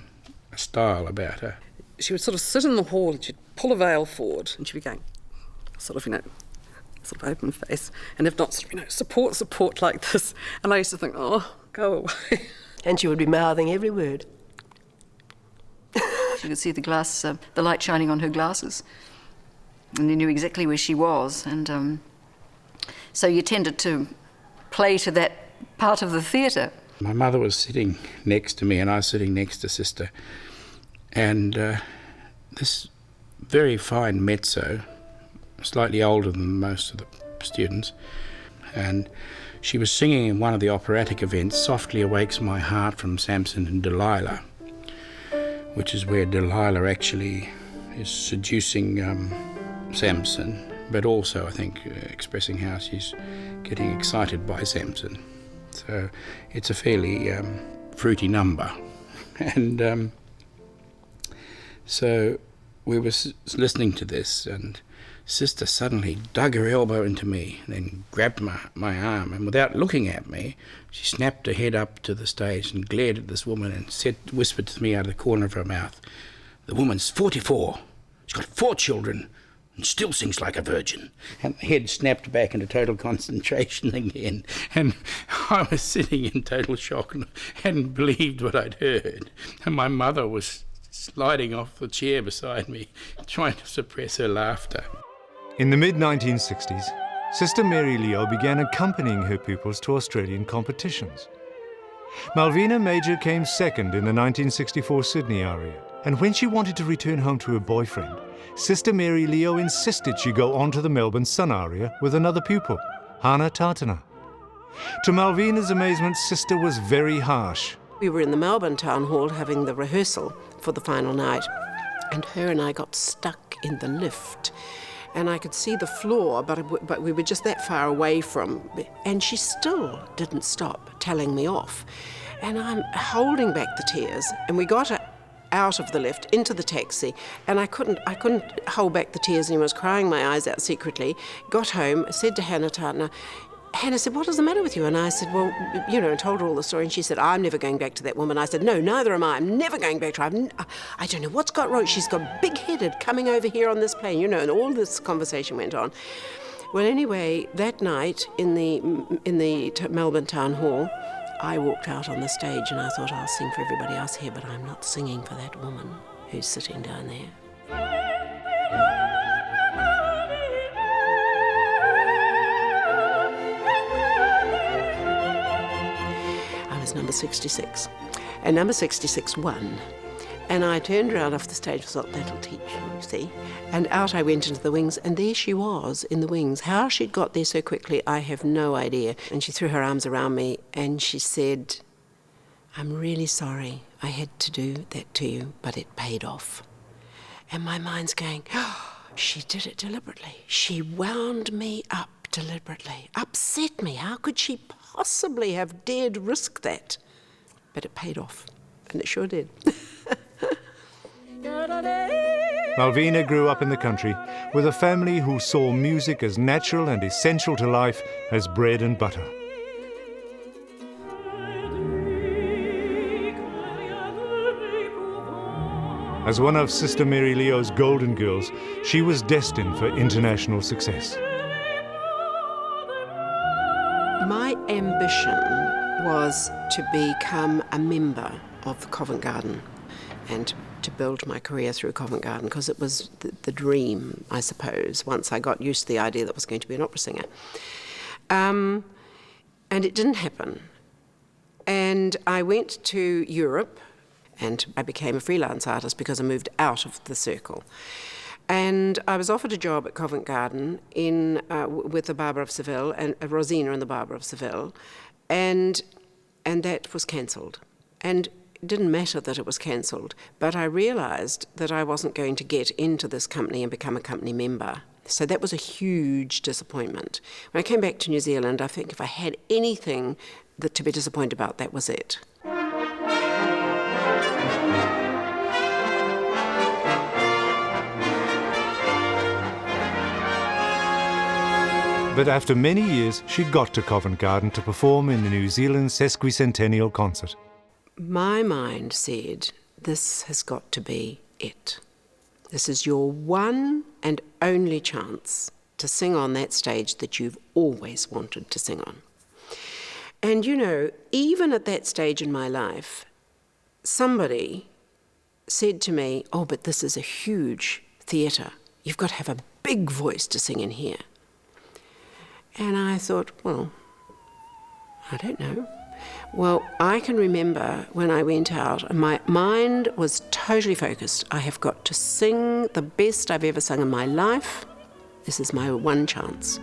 style about her. She would sort of sit in the hall and she'd pull a veil forward and she'd be going, sort of open face, and if not, support like this. And I used to think, oh, go away. And she would be mouthing every word. She could see the light shining on her glasses, and you knew exactly where she was. And so you tended to play to that part of the theatre. My mother was sitting next to me and I was sitting next to Sister. And this very fine mezzo, slightly older than most of the students, and she was singing in one of the operatic events, Softly Awakes My Heart from Samson and Delilah, which is where Delilah actually is seducing Samson, but also, I think, expressing how she's getting excited by Samson. So it's a fairly fruity number. And so we were listening to this, and Sister suddenly dug her elbow into me, and then grabbed my arm, and without looking at me, she snapped her head up to the stage and glared at this woman and whispered to me out of the corner of her mouth, "The woman's 44, she's got 4 children, and still sings like a virgin." And the head snapped back into total concentration again, and I was sitting in total shock and hadn't believed what I'd heard. And my mother was sliding off the chair beside me, trying to suppress her laughter. In the mid-1960s, Sister Mary Leo began accompanying her pupils to Australian competitions. Malvina Major came second in the 1964 Sydney aria, and when she wanted to return home to her boyfriend, Sister Mary Leo insisted she go on to the Melbourne Sun aria with another pupil, Hannah Tartana. To Malvina's amazement, Sister was very harsh. We were in the Melbourne Town Hall having the rehearsal for the final night, and her and I got stuck in the lift. And I could see the floor, but we were just that far away from, and she still didn't stop telling me off. And I'm holding back the tears, and we got out of the lift into the taxi, and I couldn't hold back the tears, and I was crying my eyes out secretly. Got home, said to Hannah Tartana, Hannah said, "What is the matter with you?" And I said, "Well, you know," and told her all the story. And she said, "I'm never going back to that woman." I said, "No, neither am I. I'm never going back to her. I don't know what's got wrong. She's got big-headed coming over here on this plane," you know, and all this conversation went on. Well, anyway, that night in the Melbourne Town Hall, I walked out on the stage and I thought, I'll sing for everybody else here, but I'm not singing for that woman who's sitting down there. Number 66, and number 66 won. And I turned around off the stage and thought, that'll teach you see. And out I went into the wings, and there she was in the wings. How she'd got there so quickly, I have no idea. And she threw her arms around me and she said, "I'm really sorry I had to do that to you, but it paid off." And my mind's going, oh, she did it deliberately. She wound me up deliberately, upset me. How could she possibly have dared risk that? But it paid off, and it sure did. Malvina grew up in the country with a family who saw music as natural and essential to life as bread and butter. As one of Sister Mary Leo's golden girls, she was destined for international success. My ambition was to become a member of Covent Garden and to build my career through Covent Garden, because it was the dream, I suppose, once I got used to the idea that I was going to be an opera singer. And it didn't happen. And I went to Europe, and I became a freelance artist because I moved out of the circle. And I was offered a job at Covent Garden with the Barber of Seville, and Rosina and the Barber of Seville, and that was cancelled. And it didn't matter that it was cancelled, but I realised that I wasn't going to get into this company and become a company member. So that was a huge disappointment. When I came back to New Zealand, I think if I had anything to be disappointed about, that was it. But after many years, she got to Covent Garden to perform in the New Zealand sesquicentennial concert. My mind said, this has got to be it. This is your one and only chance to sing on that stage that you've always wanted to sing on. And you know, even at that stage in my life, somebody said to me, oh, but this is a huge theatre. You've got to have a big voice to sing in here. And I thought, well, I don't know. Well, I can remember when I went out, and my mind was totally focused. I have got to sing the best I've ever sung in my life. This is my one chance.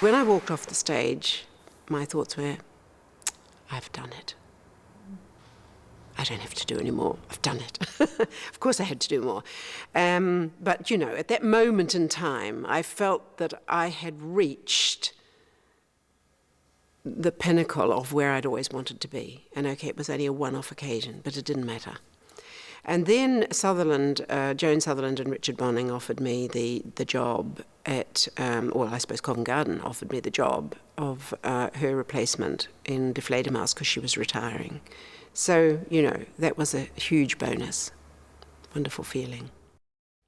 When I walked off the stage, my thoughts were, I've done it. I don't have to do any more. I've done it. Of course I had to do more. But, you know, at that moment in time, I felt that I had reached the pinnacle of where I'd always wanted to be. And okay, it was only a one-off occasion, but it didn't matter. And then Joan Sutherland and Richard Bonning offered me the job at, well, I suppose Covent Garden offered me the job of her replacement in Die Fledermaus because she was retiring. So, you know, that was a huge bonus. Wonderful feeling.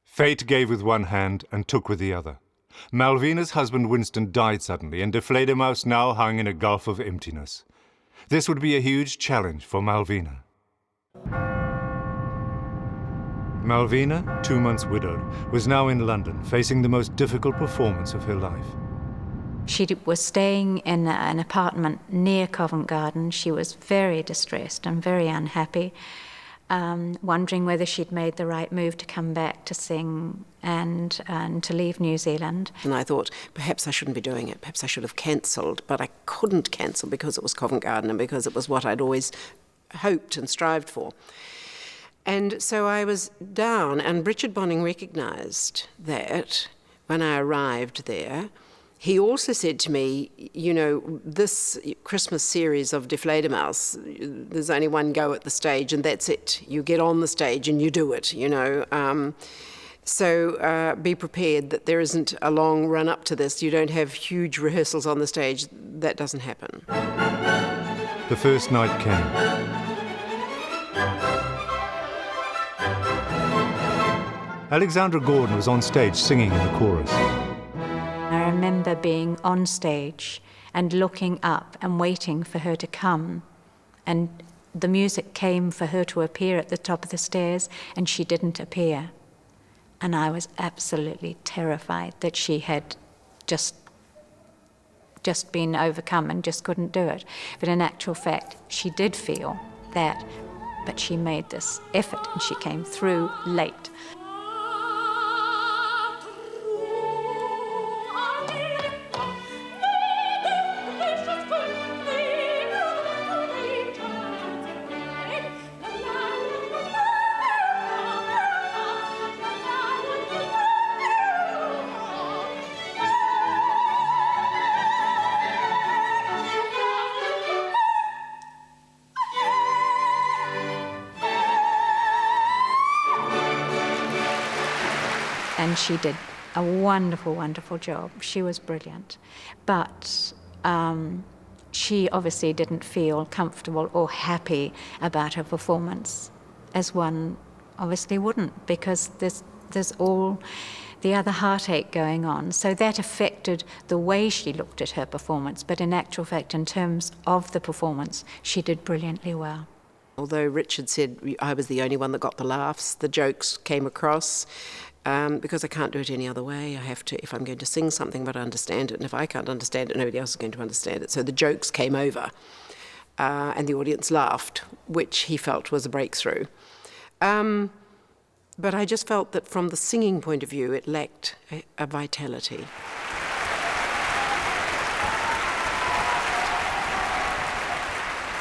Fate gave with one hand and took with the other. Malvina's husband Winston died suddenly, and Die Fledermaus now hung in a gulf of emptiness. This would be a huge challenge for Malvina. Malvina, 2 months widowed, was now in London, facing the most difficult performance of her life. She was staying in an apartment near Covent Garden. She was very distressed and very unhappy, wondering whether she'd made the right move to come back to sing and to leave New Zealand. And I thought, perhaps I shouldn't be doing it. Perhaps I should have cancelled, but I couldn't cancel because it was Covent Garden and because it was what I'd always hoped and strived for. And so I was down, and Richard Bonning recognised that when I arrived there. He also said to me, you know, this Christmas series of Die Fledermaus, there's only one go at the stage and that's it. You get on the stage and you do it, you know. So be prepared that there isn't a long run up to this. You don't have huge rehearsals on the stage. That doesn't happen. The first night came. Alexandra Gordon was on stage singing in the chorus. I remember being on stage and looking up and waiting for her to come. And the music came for her to appear at the top of the stairs, and she didn't appear. And I was absolutely terrified that she had just been overcome and just couldn't do it. But in actual fact, she did feel that, but she made this effort and she came through late. and she did a wonderful, wonderful job. She was brilliant. But she obviously didn't feel comfortable or happy about her performance, as one obviously wouldn't, because there's all the other heartache going on. So that affected the way she looked at her performance. But in actual fact, in terms of the performance, she did brilliantly well. Although Richard said I was the only one that got the laughs, the jokes came across, because I can't do it any other way. I have to, if I'm going to sing something, but I understand it, and if I can't understand it, nobody else is going to understand it. So the jokes came over, and the audience laughed, which he felt was a breakthrough. But I just felt that from the singing point of view, it lacked a vitality.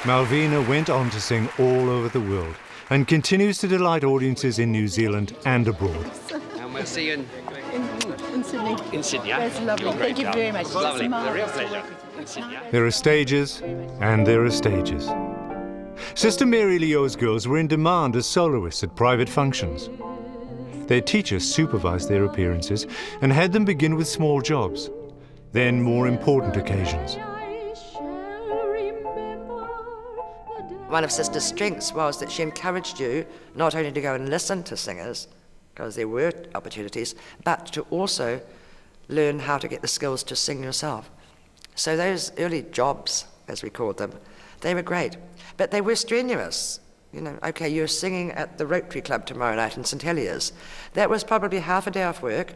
Malvina went on to sing all over the world and continues to delight audiences in New Zealand and abroad. And we'll see you in Sydney. in Sydney. Yeah? That's lovely. You're a great Thank you girl. very much. It's lovely. It's It's a real marvellous. pleasure. In Sydney. Yeah? There are stages, and there are stages. Sister Mary Leo's girls were in demand as soloists at private functions. Their teachers supervised their appearances and had them begin with small jobs, then more important occasions. One of Sister's strengths was that she encouraged you not only to go and listen to singers, because there were opportunities, but to also learn how to get the skills to sing yourself. So those early jobs, as we called them, they were great. But they were strenuous. You know, okay, you're singing at the Rotary Club tomorrow night in St Heliers. That was probably half a day off work.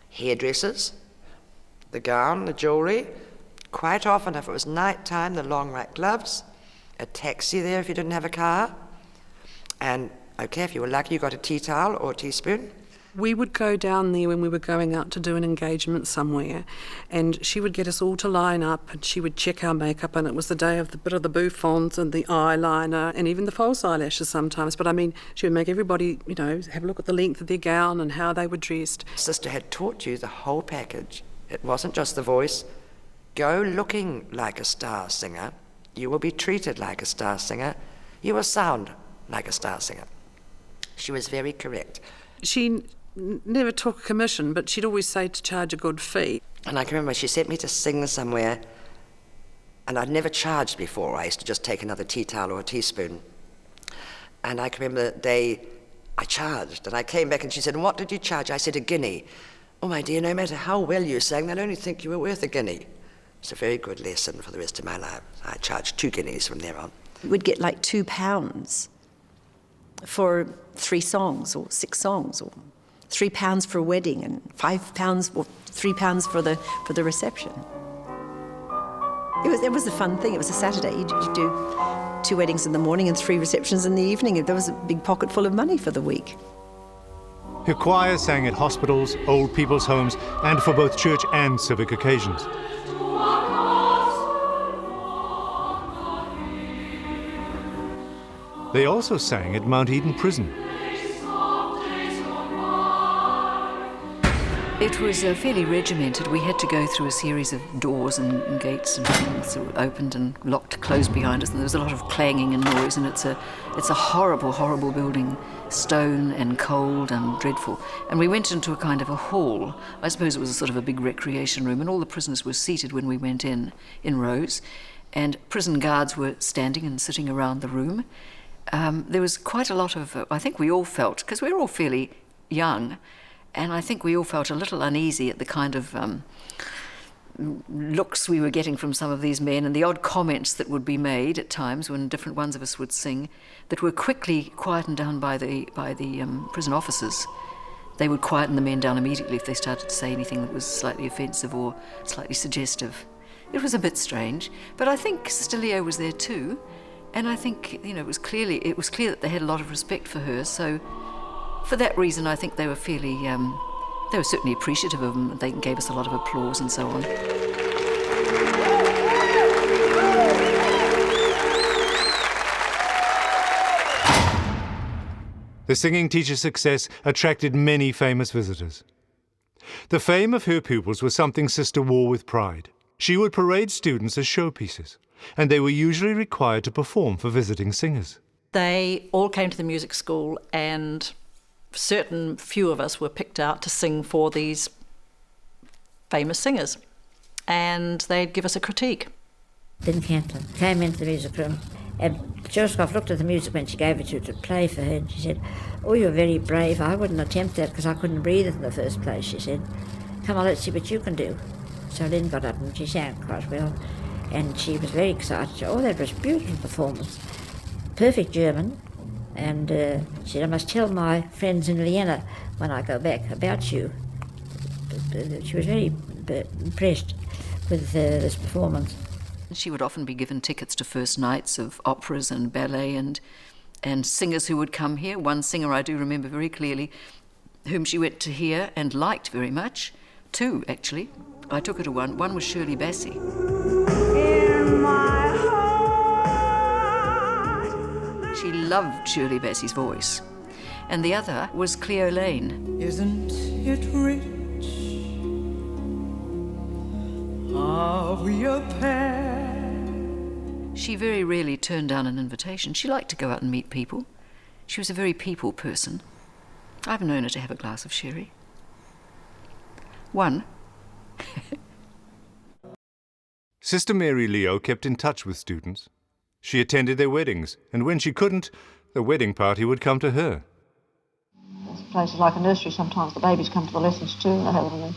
Hairdressers, the gown, the jewellery. Quite often, if it was night time, the long white gloves. A taxi there if you didn't have a car. And, okay, if you were lucky, you got a tea towel or a teaspoon. We would go down there when we were going out to do an engagement somewhere, and she would get us all to line up, and she would check our makeup, and it was the day of the bit of the bouffants and the eyeliner and even the false eyelashes sometimes. But I mean, she would make everybody, you know, have a look at the length of their gown and how they were dressed. Sister had taught you the whole package. It wasn't just the voice. Go looking like a star singer. You will be treated like a star singer. You will sound like a star singer. She was very correct. She never took a commission, but she'd always say to charge a good fee. And I can remember she sent me to sing somewhere, and I'd never charged before. I used to just take another tea towel or a teaspoon. And I can remember the day I charged, and I came back and she said, "What did you charge?" I said, "A guinea." "Oh, my dear, no matter how well you sang, they'll only think you were worth a guinea." It's a very good lesson for the rest of my life. I charged 2 guineas from there on. We'd get like £2 for 3 songs or 6 songs, or £3 for a wedding and £5 or £3 for the reception. It was a fun thing. It was a Saturday. You'd do 2 weddings in the morning and 3 receptions in the evening. There was a big pocket full of money for the week. Her choir sang at hospitals, old people's homes, and for both church and civic occasions. They also sang at Mount Eden Prison. It was fairly regimented. We had to go through a series of doors and gates and things that were opened and locked, closed behind us, and there was a lot of clanging and noise, and it's a horrible, horrible building, stone and cold and dreadful. And we went into a kind of a hall. I suppose it was a sort of a big recreation room, and all the prisoners were seated when we went in rows, and prison guards were standing and sitting around the room. There was quite a lot of, I think we all felt, because we were all fairly young, and I think we all felt a little uneasy at the kind of looks we were getting from some of these men and the odd comments that would be made at times when different ones of us would sing that were quickly quietened down by the prison officers. They would quieten the men down immediately if they started to say anything that was slightly offensive or slightly suggestive. It was a bit strange, but I think Sister Leo was there too. And I think, you know, it was clear that they had a lot of respect for her. So, for that reason, I think they were they were certainly appreciative of them. They gave us a lot of applause and so on. The singing teacher's success attracted many famous visitors. The fame of her pupils was something Sister wore with pride. She would parade students as showpieces, and they were usually required to perform for visiting singers. They all came to the music school and certain few of us were picked out to sing for these famous singers, and they'd give us a critique. Lynn Cantlin came into the music room, and Shirskoff looked at the music when she gave it to play for her, and she said, "Oh, you're very brave. I wouldn't attempt that because I couldn't breathe in the first place," she said. "Come on, let's see what you can do." So Lynn got up and she sang quite well, and she was very excited. "Oh, that was a beautiful performance. Perfect German." And she said, "I must tell my friends in Vienna when I go back about you." She was very impressed with this performance. She would often be given tickets to first nights of operas and ballet and singers who would come here. One singer I do remember very clearly, whom she went to hear and liked very much. Two, actually. I took her to one. One was Shirley Bassey. In my heart. She loved Shirley Bassey's voice. And the other was Cleo Lane. Isn't it rich? Are we a pair? She very rarely turned down an invitation. She liked to go out and meet people. She was a very people person. I've known her to have a glass of sherry. One. Sister Mary Leo kept in touch with students. She attended their weddings, and when she couldn't, the wedding party would come to her. There's places like a nursery, sometimes the babies come to the lessons too, and they have them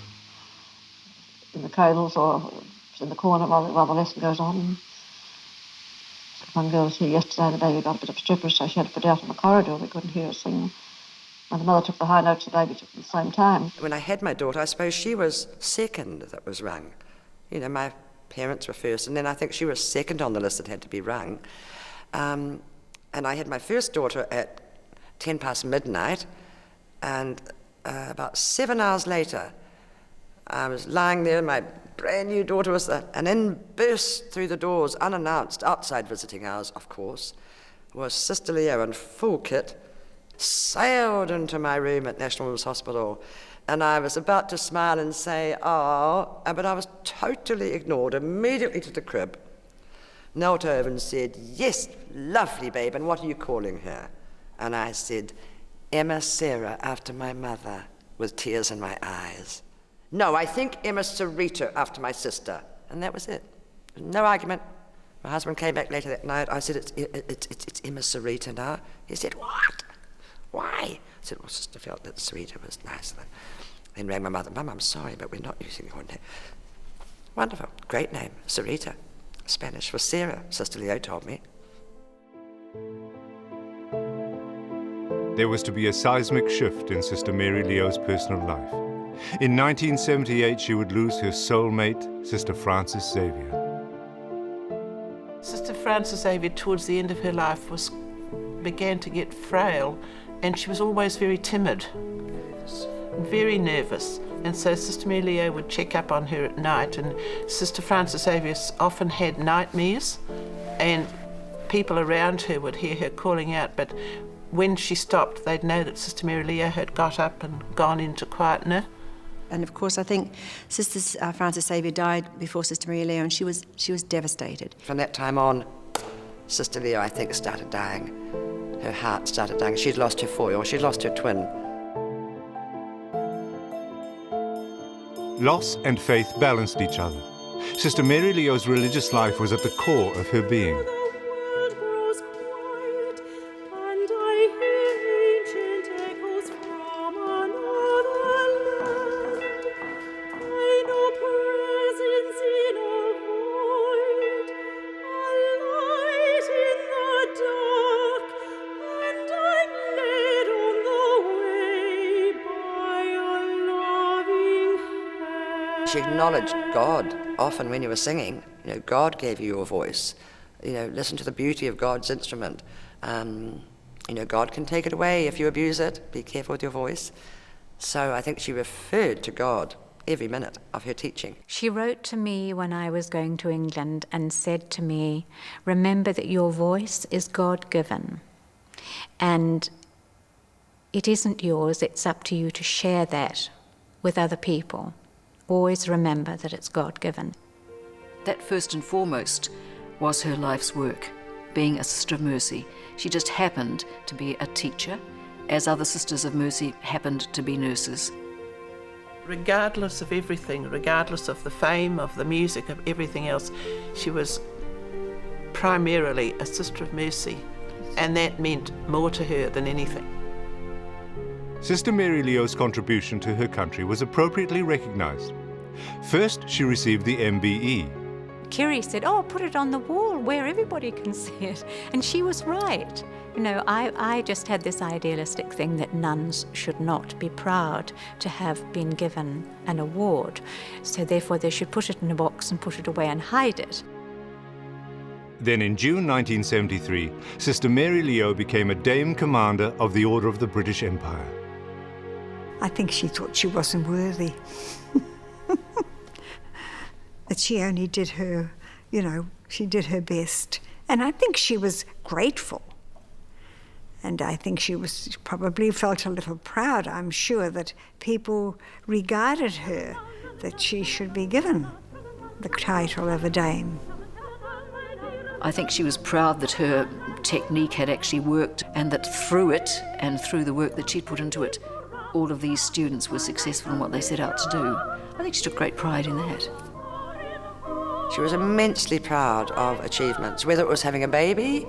in the cradles or in the corner while the lesson goes on. One girl was here yesterday, the baby got a bit obstreperous, so she had to put it out in the corridor. We couldn't hear her sing. And the mother took the high notes, the baby took them at the same time. When I had my daughter, I suppose she was second that was rung. You know, my parents were first, and then I think she was second on the list that had to be rung. And I had my first daughter at 10 past midnight, and about 7 hours later, I was lying there, my brand new daughter was there, and in burst through the doors, unannounced, outside visiting hours, of course, was Sister Leo in full kit, sailed into my room at National Women's Hospital, and I was about to smile and say, "Oh," but I was totally ignored, immediately to the crib, knelt over and said, "Yes, lovely babe, and what are you calling her?" And I said, "Emma Sarah, after my mother," with tears in my eyes. "No, I think Emma Sarita, after my sister." And that was it. No argument. My husband came back later that night. I said, it's Emma Sarita now. He said, "What? Why?" I said, "Well, sister felt that Sarita was nice." Then rang my mother. "Mum, I'm sorry, but we're not using your name." Wonderful. Great name. Sarita. Spanish for Sarah, Sister Leo told me. There was to be a seismic shift in Sister Mary Leo's personal life. In 1978, she would lose her soulmate, Sister Frances Xavier. Sister Frances Xavier, towards the end of her life, began to get frail, and she was always very timid, very nervous. And so Sister Mary Leo would check up on her at night, and Sister Frances Xavier often had nightmares, and people around her would hear her calling out, but when she stopped, they'd know that Sister Mary Leo had got up and gone into quietener. And of course, I think Sister Frances Xavier died before Sister Maria Leo, and she was devastated. From that time on, Sister Leo, I think, started dying. Her heart started dying. She'd lost her foil, she'd lost her twin. Loss and faith balanced each other. Sister Mary Leo's religious life was at the core of her being. She acknowledged God often when you were singing. You know, God gave you your voice. You know, listen to the beauty of God's instrument. You know, God can take it away if you abuse it. Be careful with your voice. So I think she referred to God every minute of her teaching. She wrote to me when I was going to England and said to me, "Remember that your voice is God-given. And it isn't yours, it's up to you to share that with other people. Always remember that it's God-given." That first and foremost was her life's work, being a Sister of Mercy. She just happened to be a teacher as other Sisters of Mercy happened to be nurses. Regardless of everything, regardless of the fame, of the music, of everything else, she was primarily a Sister of Mercy, and that meant more to her than anything. Sister Mary Leo's contribution to her country was appropriately recognised. First, she received the MBE. Kerry said, "Oh, put it on the wall where everybody can see it." And she was right. You know, I just had this idealistic thing that nuns should not be proud to have been given an award. So therefore they should put it in a box and put it away and hide it. Then in June 1973, Sister Mary Leo became a Dame Commander of the Order of the British Empire. I think she thought she wasn't worthy. That she only did her, she did her best. And I think she was grateful. And I think she probably felt a little proud, I'm sure, that people regarded her, that she should be given the title of a dame. I think she was proud that her technique had actually worked, and that through it and through the work that she'd put into it, all of these students were successful in what they set out to do. I think she took great pride in that. She was immensely proud of achievements, whether it was having a baby,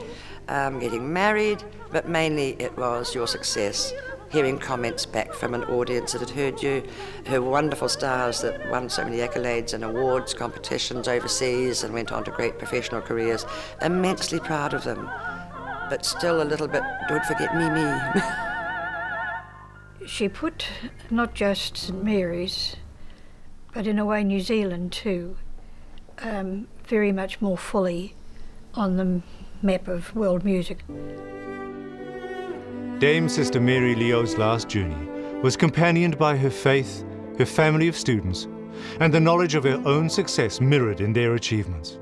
getting married, but mainly it was your success, hearing comments back from an audience that had heard you, her wonderful stars that won so many accolades and awards, competitions overseas, and went on to great professional careers. Immensely proud of them, but still a little bit, don't forget me. She put not just St Mary's, but in a way New Zealand too, very much more fully on the map of world music. Dame Sister Mary Leo's last journey was companioned by her faith, her family of students, and the knowledge of her own success mirrored in their achievements.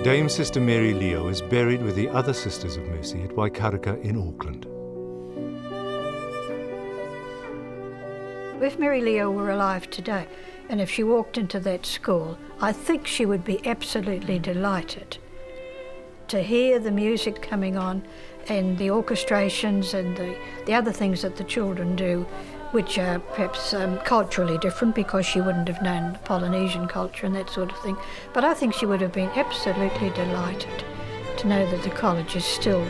Dame Sister Mary Leo is buried with the other Sisters of Mercy at Waikaraka in Auckland. If Mary Leo were alive today, and if she walked into that school, I think she would be absolutely delighted to hear the music coming on and the orchestrations and the other things that the children do, which are perhaps culturally different because she wouldn't have known Polynesian culture and that sort of thing. But I think she would have been absolutely delighted to know that the college is still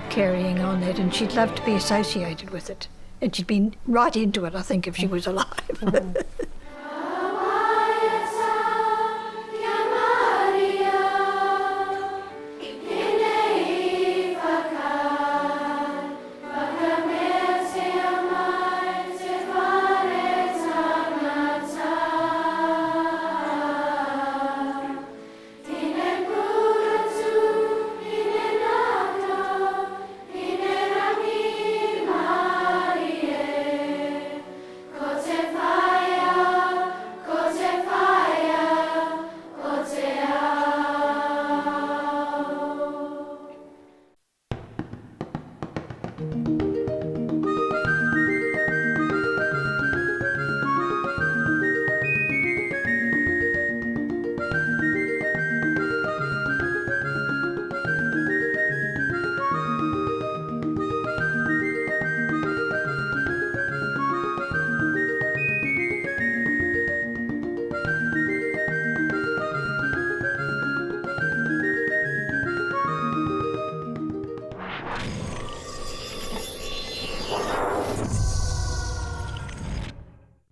carrying on that, and she'd love to be associated with it. And she'd been right into it, I think, if she was alive.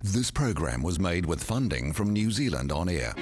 This program was made with funding from New Zealand On Air.